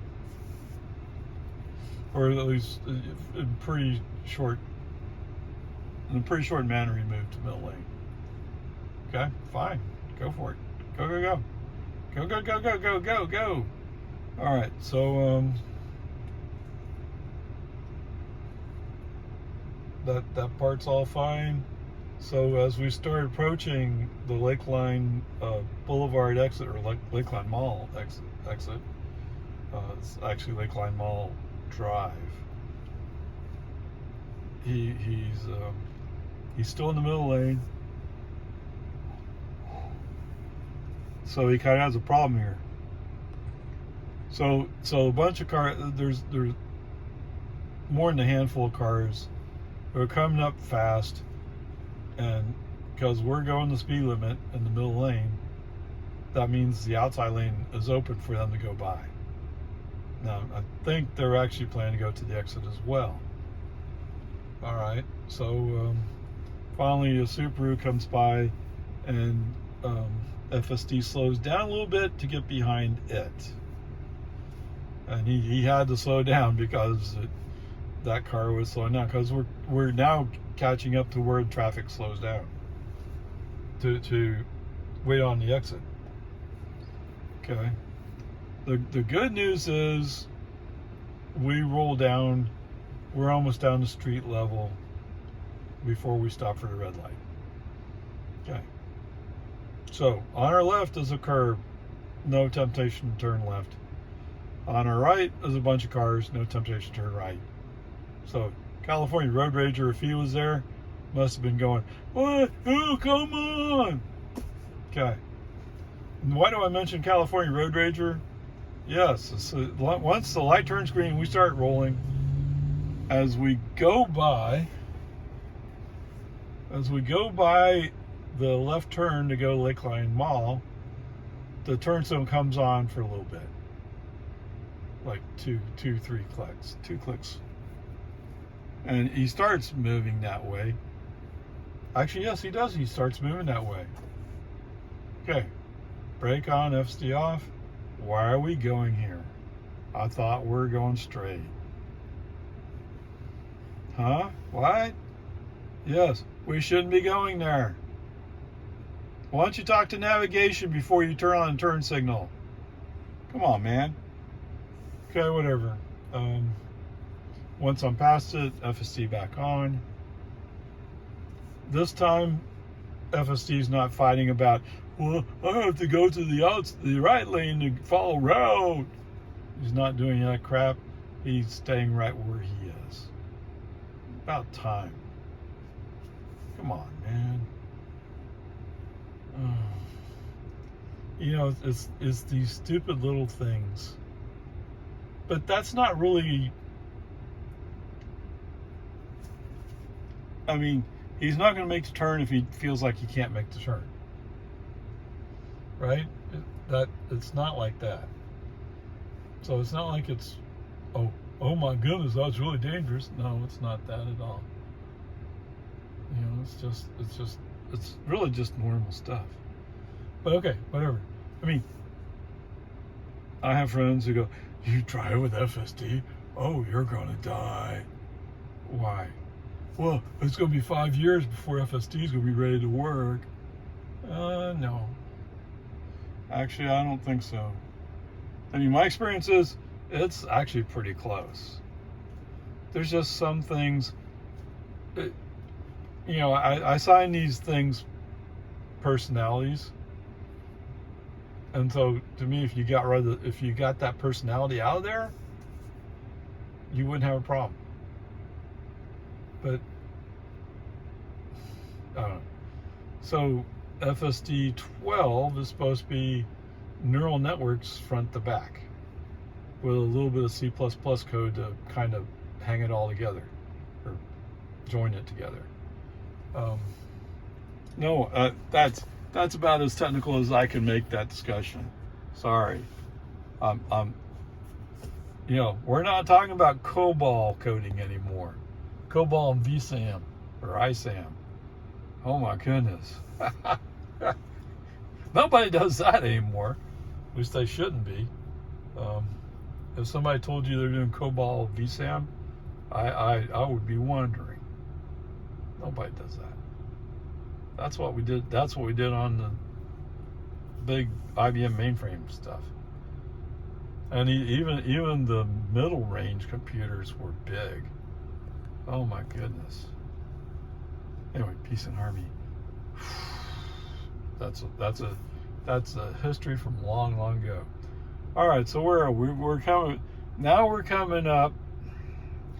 or at least in a pretty short manner he moved to middle lane. Okay, fine, go for it. Go. All right, so that part's all fine. So as we start approaching the Lakeline Boulevard exit, or Lakeline Mall exit, it's actually Lakeline Mall Drive. He's still in the middle lane, so he kind of has a problem here. So a bunch of cars. There's more than a handful of cars that are coming up fast, and because we're going the speed limit in the middle lane, that means the outside lane is open for them to go by. Now, I think they're actually planning to go to the exit as well. All right, so finally a Subaru comes by, and FSD slows down a little bit to get behind it. And he had to slow down because that car was slowing down, because we're now catching up to where traffic slows down to wait on the exit. Okay. The good news is we roll down, we're almost down to street level before we stop for the red light. Okay. So on our left is a curb, no temptation to turn left. On our right is a bunch of cars, no temptation to turn right. So California road rager, if he was there, must have been going, what? Oh, come on. Okay. And why do I mention California road rager? Yes, once the light turns green, we start rolling. As we go by the left turn to go to Lakeline Mall, the turn signal comes on for a little bit. Like two, 3 clicks, 2 clicks. And he starts moving that way. Actually, yes, he does. He starts moving that way. Okay. Brake on, FSD off. Why are we going here? I thought we were going straight. Huh? What? Yes, we shouldn't be going there. Why don't you talk to navigation before you turn on the turn signal? Come on, man. Okay, whatever. Once I'm past it, FSD back on. This time, FSD's not fighting about, well, I have to go to the right lane to follow road. He's not doing that crap. He's staying right where he is. About time. Come on, man. You know, it's these stupid little things. But that's not really... I mean, he's not going to make the turn if he feels like he can't make the turn. Right? It's not like that. So it's not like it's, oh my goodness, that's really dangerous. No, it's not that at all. You know, it's really just normal stuff. But okay, whatever. I mean, I have friends who go, you drive with FSD? Oh, you're gonna die. Why? Well, it's gonna be 5 years before FSD is gonna be ready to work. No. Actually, I don't think so. I mean, my experience is it's actually pretty close. There's just some things, you know, I assign these things personalities. And so to me, if you got that personality out of there, you wouldn't have a problem. But I don't know. So FSD 12 is supposed to be neural networks front to back with a little bit of C++ code to kind of hang it all together or join it together. No, that's about as technical as I can make that discussion. Sorry. You know, we're not talking about COBOL coding anymore. COBOL and VSAM or ISAM. Oh my goodness. Nobody does that anymore. At least they shouldn't be. If somebody told you they're doing COBOL VSAM, I would be wondering. Nobody does that. That's what we did. That's what we did on the big IBM mainframe stuff. And even the middle range computers were big. Oh my goodness. Anyway, peace and harmony. That's a history from long ago. All right, so where are we? We're coming up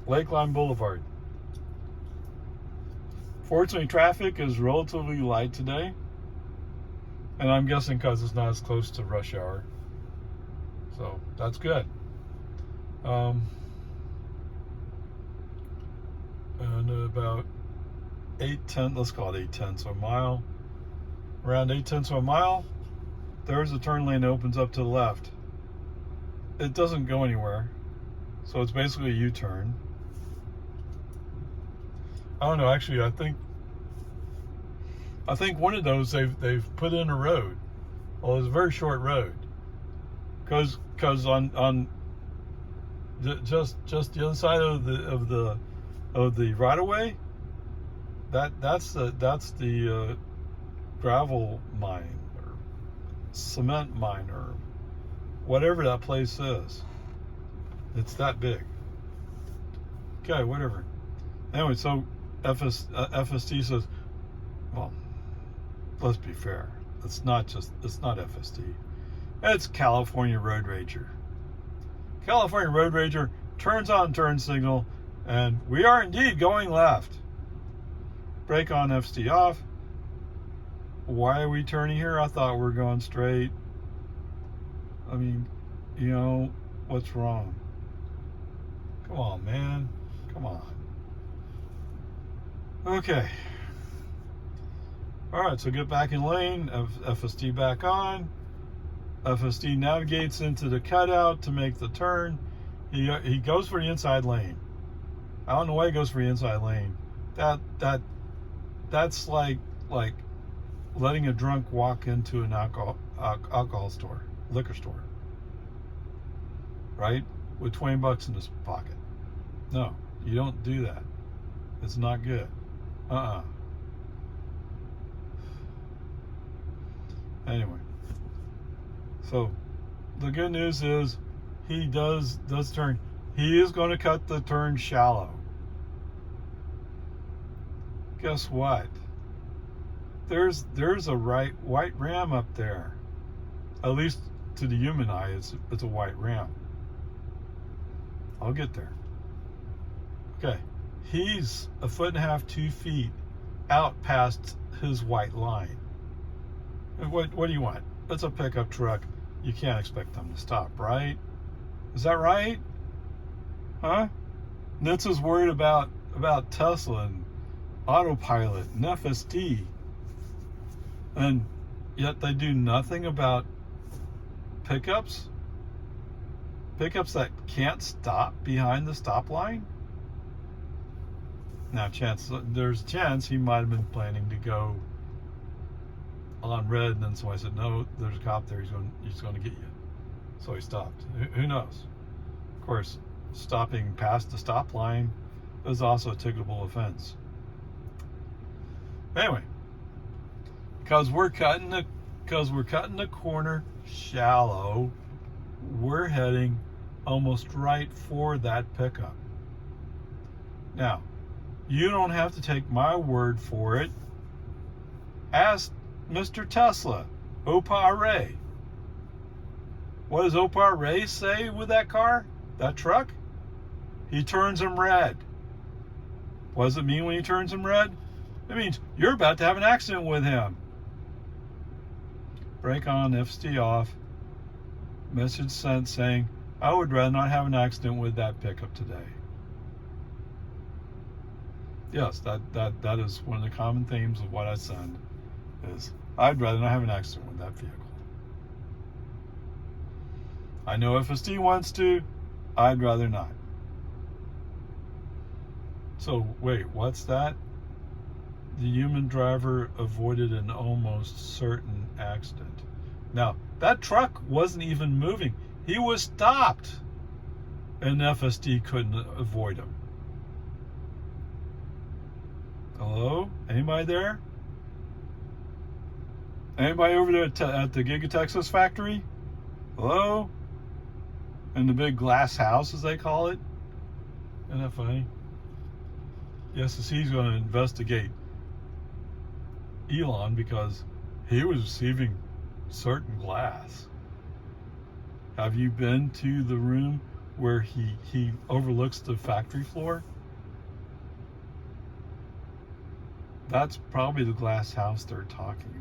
Lakeline Boulevard. Fortunately, traffic is relatively light today, and I'm guessing because it's not as close to rush hour. So that's good. And about 8/10, let's call it 8/10 of a mile. Around 8/10 of a mile, there's a turn lane that opens up to the left. It doesn't go anywhere, so it's basically a U-turn. I don't know. Actually, I think one of those they've put in a road. Well, it's a very short road. Cause on just the other side of the right of way, that's the gravel mine or cement mine or whatever that place is. It's that big. Okay, whatever. Anyway, so FSD says, well, let's be fair. It's not FSD. It's California Road Rager. California Road Rager turns on turn signal, and we are indeed going left. Brake on, FSD off. Why are we turning here? I thought we were going straight. I mean, what's wrong? Come on, man. Come on. Okay. All right, so get back in lane. FSD back on. FSD navigates into the cutout to make the turn. He goes for the inside lane. I don't know why he goes for the inside lane. That's like letting a drunk walk into an alcohol store, liquor store, right? With $20 in his pocket. No, you don't do that. It's not good. Anyway, so the good news is he does turn. He is going to cut the turn shallow. Guess what? There's a white ram up there. At least to the human eye, it's a white ram. I'll get there. Okay, he's 1.5 to 2 feet out past his white line. What do you want? It's a pickup truck. You can't expect them to stop, right? Is that right? Huh? Nitz is worried about Tesla and autopilot and FSD, and yet they do nothing about pickups that can't stop behind the stop line. Now, there's a chance he might have been planning to go on red, and then somebody said, no, there's a cop there, he's going to get you. So he stopped. Who knows? Of course, stopping past the stop line is also a ticketable offense. Anyway, because we're cutting the corner shallow, we're heading almost right for that pickup. Now, you don't have to take my word for it. Ask Mr. Tesla, Oparay. What does Oparay say with that car? That truck? He turns them red. What does it mean when he turns them red? It means you're about to have an accident with him. Brake on, FSD off. Message sent saying, I would rather not have an accident with that pickup today. Yes, that is one of the common themes of what I send is I'd rather not have an accident with that vehicle. I know FSD wants to, I'd rather not. So wait, what's that? The human driver avoided an almost certain accident. Now, that truck wasn't even moving. He was stopped, and FSD couldn't avoid him. Hello? Anybody there? Anybody over there at the Giga Texas factory? Hello? In the big glass house, as they call it? Isn't that funny? The SEC is going to investigate Elon because he was receiving certain glass. Have you been to the room where he overlooks the factory floor? That's probably the glass house they're talking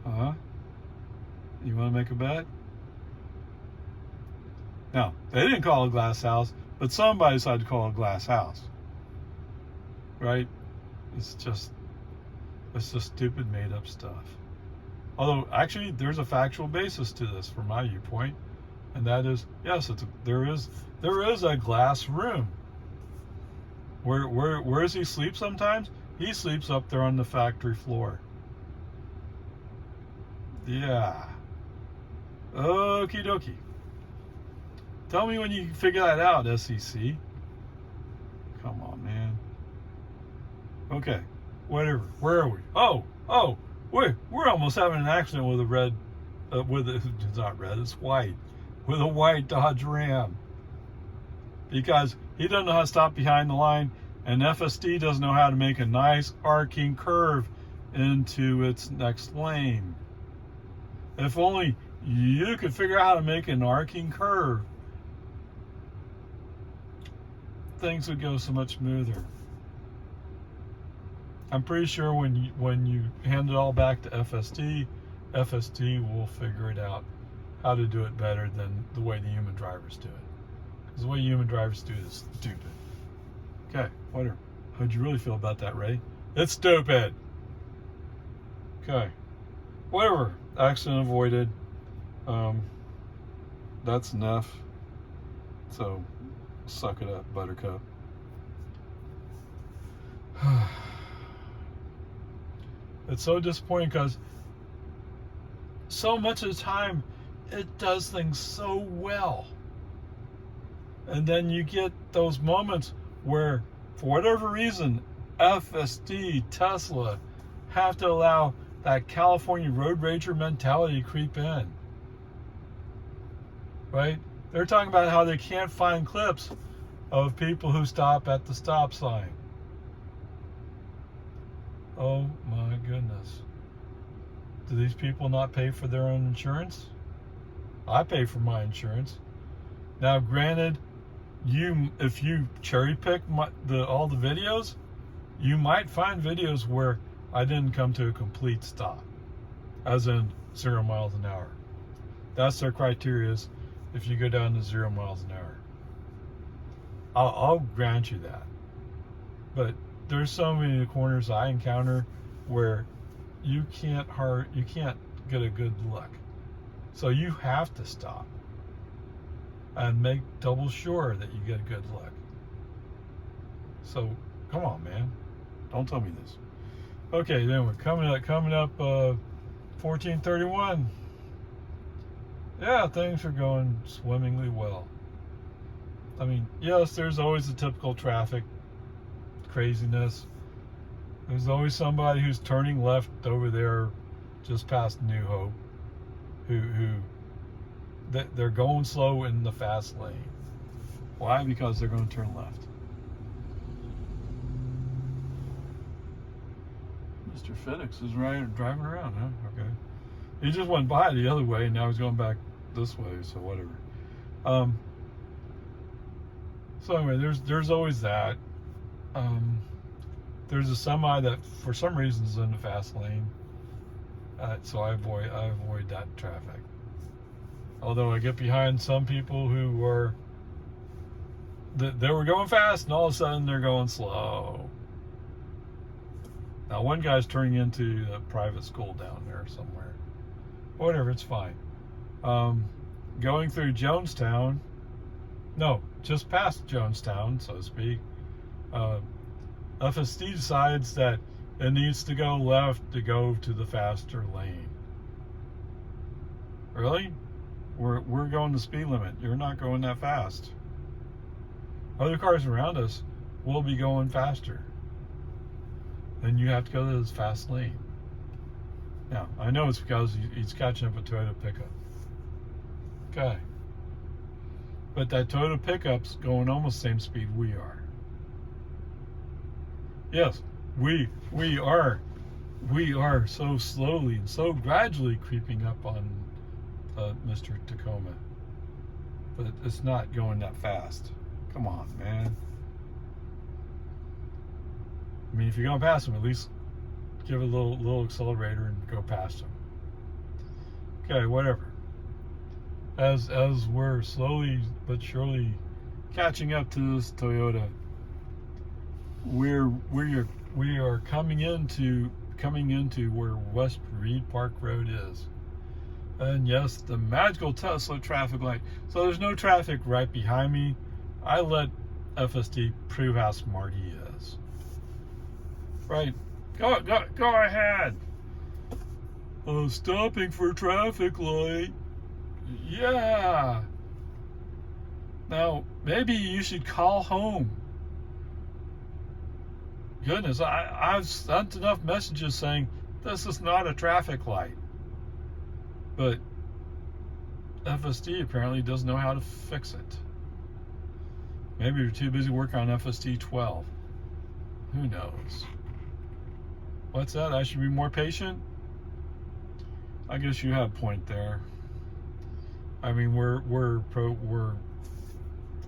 about. Huh? You want to make a bet? Now, they didn't call it a glass house, but somebody decided to call it a glass house. Right? It's just stupid made up stuff. Although, actually, there's a factual basis to this from my viewpoint, and that is, yes, there is a glass room. Where does he sleep sometimes? He sleeps up there on the factory floor. Yeah. Okie dokie. Tell me when you figure that out, SEC. Come on, man. Okay, whatever. Where are we? Oh, we're almost having an accident with a red, it's not red, it's white, with a white Dodge Ram. Because he doesn't know how to stop behind the line, and FSD doesn't know how to make a nice arcing curve into its next lane. If only you could figure out how to make an arcing curve, things would go so much smoother. I'm pretty sure when you hand it all back to FSD will figure it out how to do it better than the way the human drivers do it. Because the way human drivers do it is stupid. Okay, whatever. How'd you really feel about that, Ray? It's stupid. Okay, whatever. Accident avoided. That's enough. So, suck it up, Buttercup. It's so disappointing because so much of the time it does things so well. And then you get those moments where, for whatever reason, FSD, Tesla have to allow that California road rager mentality to creep in. Right? They're talking about how they can't find clips of people who stop at the stop sign. Oh my goodness. Do these people not pay for their own insurance? I pay for my insurance. Now, granted, if you cherry pick all the videos, you might find videos where I didn't come to a complete stop, as in 0 miles an hour. That's their criteria, is if you go down to 0 miles an hour. I'll grant you that. But there's so many corners I encounter where you can't get a good look. So you have to stop and make double sure that you get a good look. So come on, man, don't tell me this. Okay, then we're coming up 1431. Yeah, things are going swimmingly well. I mean, yes, there's always the typical traffic craziness. There's always somebody who's turning left over there just past New Hope who they're going slow in the fast lane. Why? Because they're going to turn left. Mr. FedEx is driving around, huh? Okay. He just went by the other way, and now he's going back this way, so whatever. So anyway, there's always that. There's a semi that for some reason is in the fast lane, so I avoid that traffic. Although I get behind some people who were they were going fast, and all of a sudden they're going slow. Now one guy's turning into a private school down there somewhere. Whatever, it's fine. Going through Jonestown, no, just past Jonestown, so to speak. FSD decides that it needs to go left to go to the faster lane. Really? We're going the speed limit. You're not going that fast. Other cars around us will be going faster. Then you have to go to this fast lane. Now, I know it's because he's catching up a Toyota pickup. Okay. But that Toyota pickup's going almost the same speed we are. Yes, we are so slowly and so gradually creeping up on Mr. Tacoma. But it's not going that fast. Come on, man. I mean, if you're going past him, at least give it a little accelerator and go past him. Okay, whatever. As we're slowly but surely catching up to this Toyota, we are coming into where West Reed Park Road is. And yes, the magical Tesla traffic light. So there's no traffic right behind me. I let FSD, prove how smart he is. Right? Go ahead. Stopping for traffic light. Yeah. Now, maybe you should call home. Goodness, I've sent enough messages saying this is not a traffic light. But FSD apparently doesn't know how to fix it. Maybe you're too busy working on FSD 12. Who knows? What's that? I should be more patient? I guess you have a point there. I mean, we're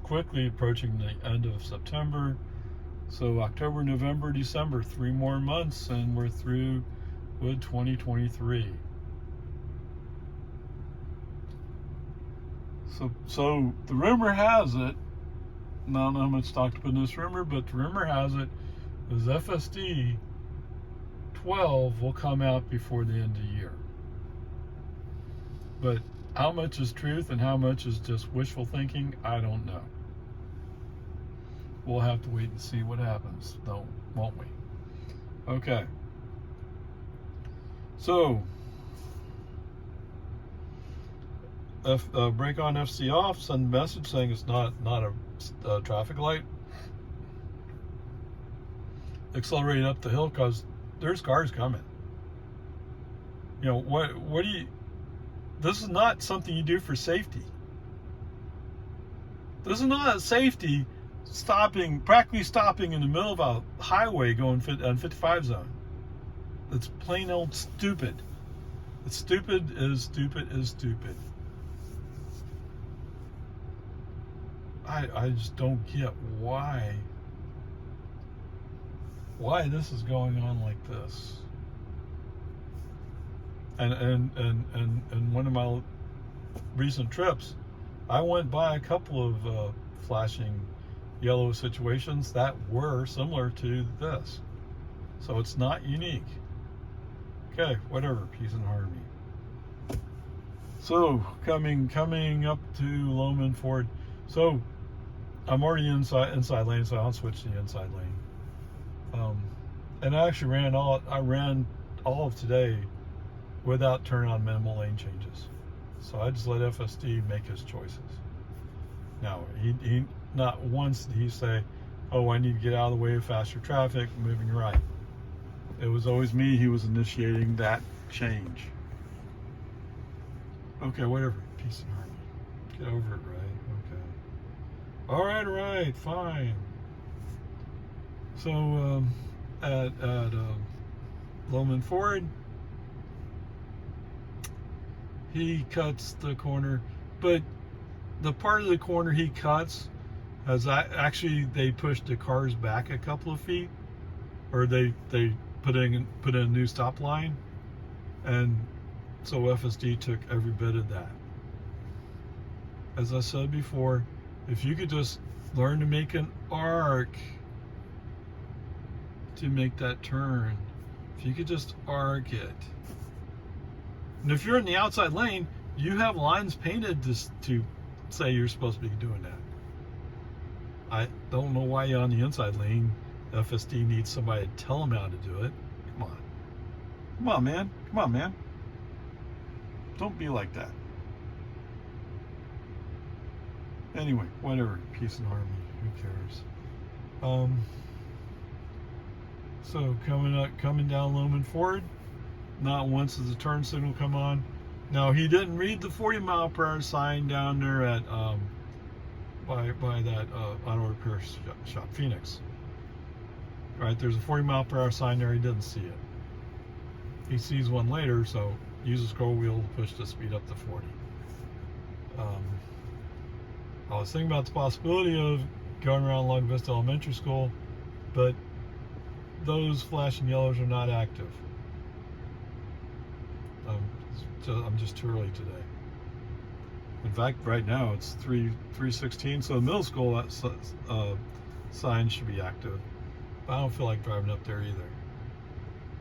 quickly approaching the end of September. So October, November, December, 3 more months and we're through with 2023. So the rumor has it, I don't know how much stock to put in this rumor, but the rumor has it is FSD 12 will come out before the end of the year. But how much is truth and how much is just wishful thinking, I don't know. We'll have to wait and see what happens, though, won't we? Okay. So, break on FC off, send a message saying it's not a traffic light. Accelerate up the hill because there's cars coming. You know, what do you... This is not something you do for safety. This is not safety practically stopping in the middle of a highway going on 55 zone. It's plain old stupid. It's stupid is stupid is stupid. I just don't get why this is going on like this. And one of my recent trips, I went by a couple of flashing yellow situations that were similar to this. So it's not unique. Okay, whatever, peace and harmony. So coming up to Loman Ford. So I'm already inside lane, so I'll switch to the inside lane. And I actually ran all of today without turning on minimal lane changes. So I just let FSD make his choices. Now, he not once did he say, oh, I need to get out of the way of faster traffic, moving right. It was always me, he was initiating that change. Okay, whatever, peace and harmony. Get over it, right? Okay. All right, fine. So, at Loman Ford, he cuts the corner, but the part of the corner he cuts has actually they pushed the cars back a couple of feet, or they put in a new stop line, and so FSD took every bit of that. As I said before, if you could just learn to make an arc to make that turn, if you could just arc it. And if you're in the outside lane, you have lines painted to say you're supposed to be doing that. I don't know why you're on the inside lane. FSD needs somebody to tell them how to do it. Come on, man. Don't be like that. Anyway, whatever. Peace and harmony. Who cares? So coming down Loman Ford. Not once does the turn signal come on. Now he didn't read the 40 mile per hour sign down there at by that auto repair shop, Phoenix. Right, there's a 40 mile per hour sign there. He didn't see it. He sees one later, so use the scroll wheel to push the speed up to 40. I was thinking about the possibility of going around Long Vista Elementary School, but those flashing yellows are not active. I'm just too early today. In fact, right now it's 3:16, so the middle school sign should be active. But I don't feel like driving up there either.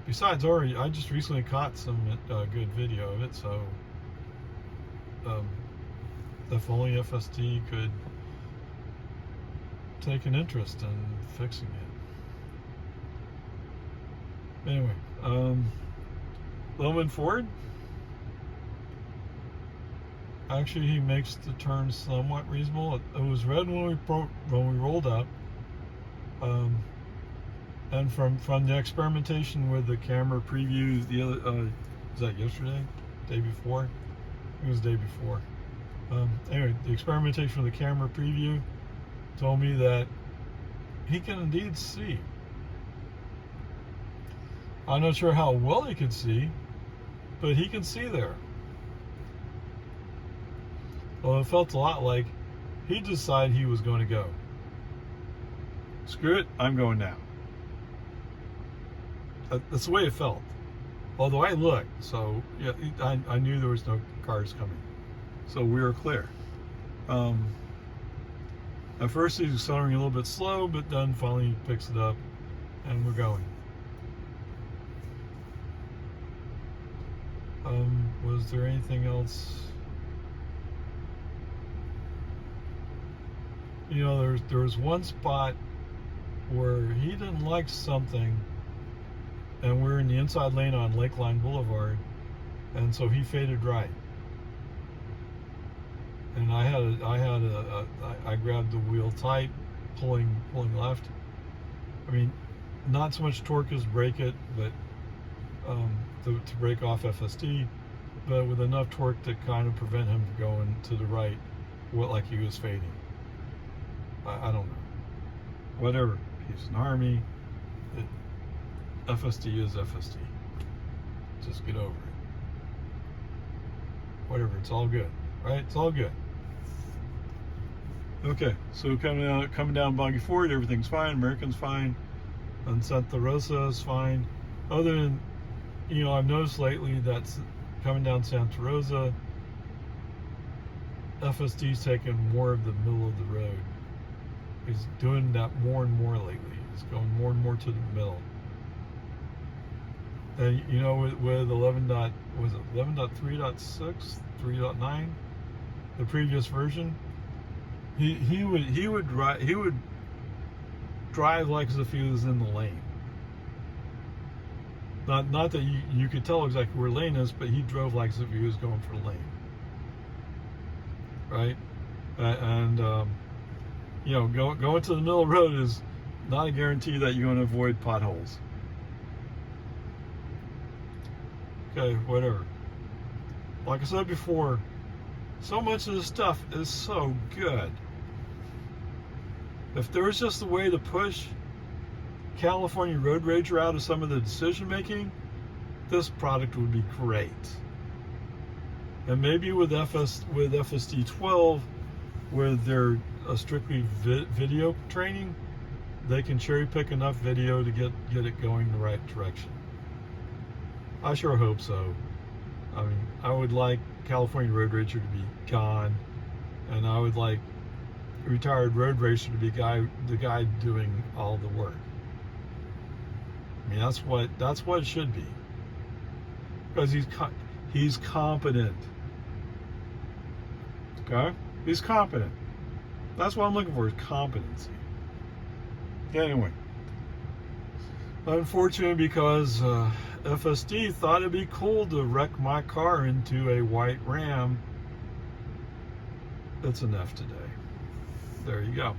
Besides, I just recently caught some good video of it, so if only FSD could take an interest in fixing it. Anyway, Loman Ford, actually he makes the turn somewhat reasonable. It was red when we rolled up, and from the experimentation with the camera previews, the other was that yesterday, day before? It was the day before. Anyway, the experimentation with the camera preview told me that he can indeed see. I'm not sure how well he can see, but he can see there. Well, it felt a lot like he decided he was going to go. Screw it, I'm going now. That's the way it felt. Although I looked, so yeah, I knew there was no cars coming. So we were clear. At first he's accelerating a little bit slow, but then finally he picks it up and we're going. Was there anything else? You know, there was one spot where he didn't like something, and we're in the inside lane on Lakeline Boulevard, and so he faded right. And I grabbed the wheel tight, pulling left. I mean, not so much torque as brake it, but to break off FSD, but with enough torque to kind of prevent him from going to the right, like he was fading. I don't know. Whatever. He's an Army. FSD is FSD. Just get over it. Whatever. It's all good, right? It's all good. Okay, so coming down Boggy Ford, everything's fine. American's fine. On Santa Rosa is fine. Other than, you know, I've noticed lately that's coming down Santa Rosa, FSD's taking more of the middle of the road. He's doing that more and more lately. He's going more and more to the middle. And you know, with 11.3.6, 3.9, the previous version, he would drive like as if he was in the lane. Not that you could tell exactly where lane is, but he drove like as if he was going for the lane. Right? You know, going to the middle of the road is not a guarantee that you're going to avoid potholes. Okay, whatever. Like I said before, so much of this stuff is so good. If there was just a way to push California Road Rager out of some of the decision making, this product would be great. And maybe with FSD 12, with their strictly video training, they can cherry pick enough video to get it going the right direction. I sure hope so. I mean, I would like California Road Rager to be gone, and I would like retired road racer to be the guy doing all the work. I mean, that's what it should be, because he's competent. Okay, he's competent. That's what I'm looking for, is competency. Anyway, unfortunately, because FSD thought it'd be cool to wreck my car into a white Ram, it's enough today. There you go.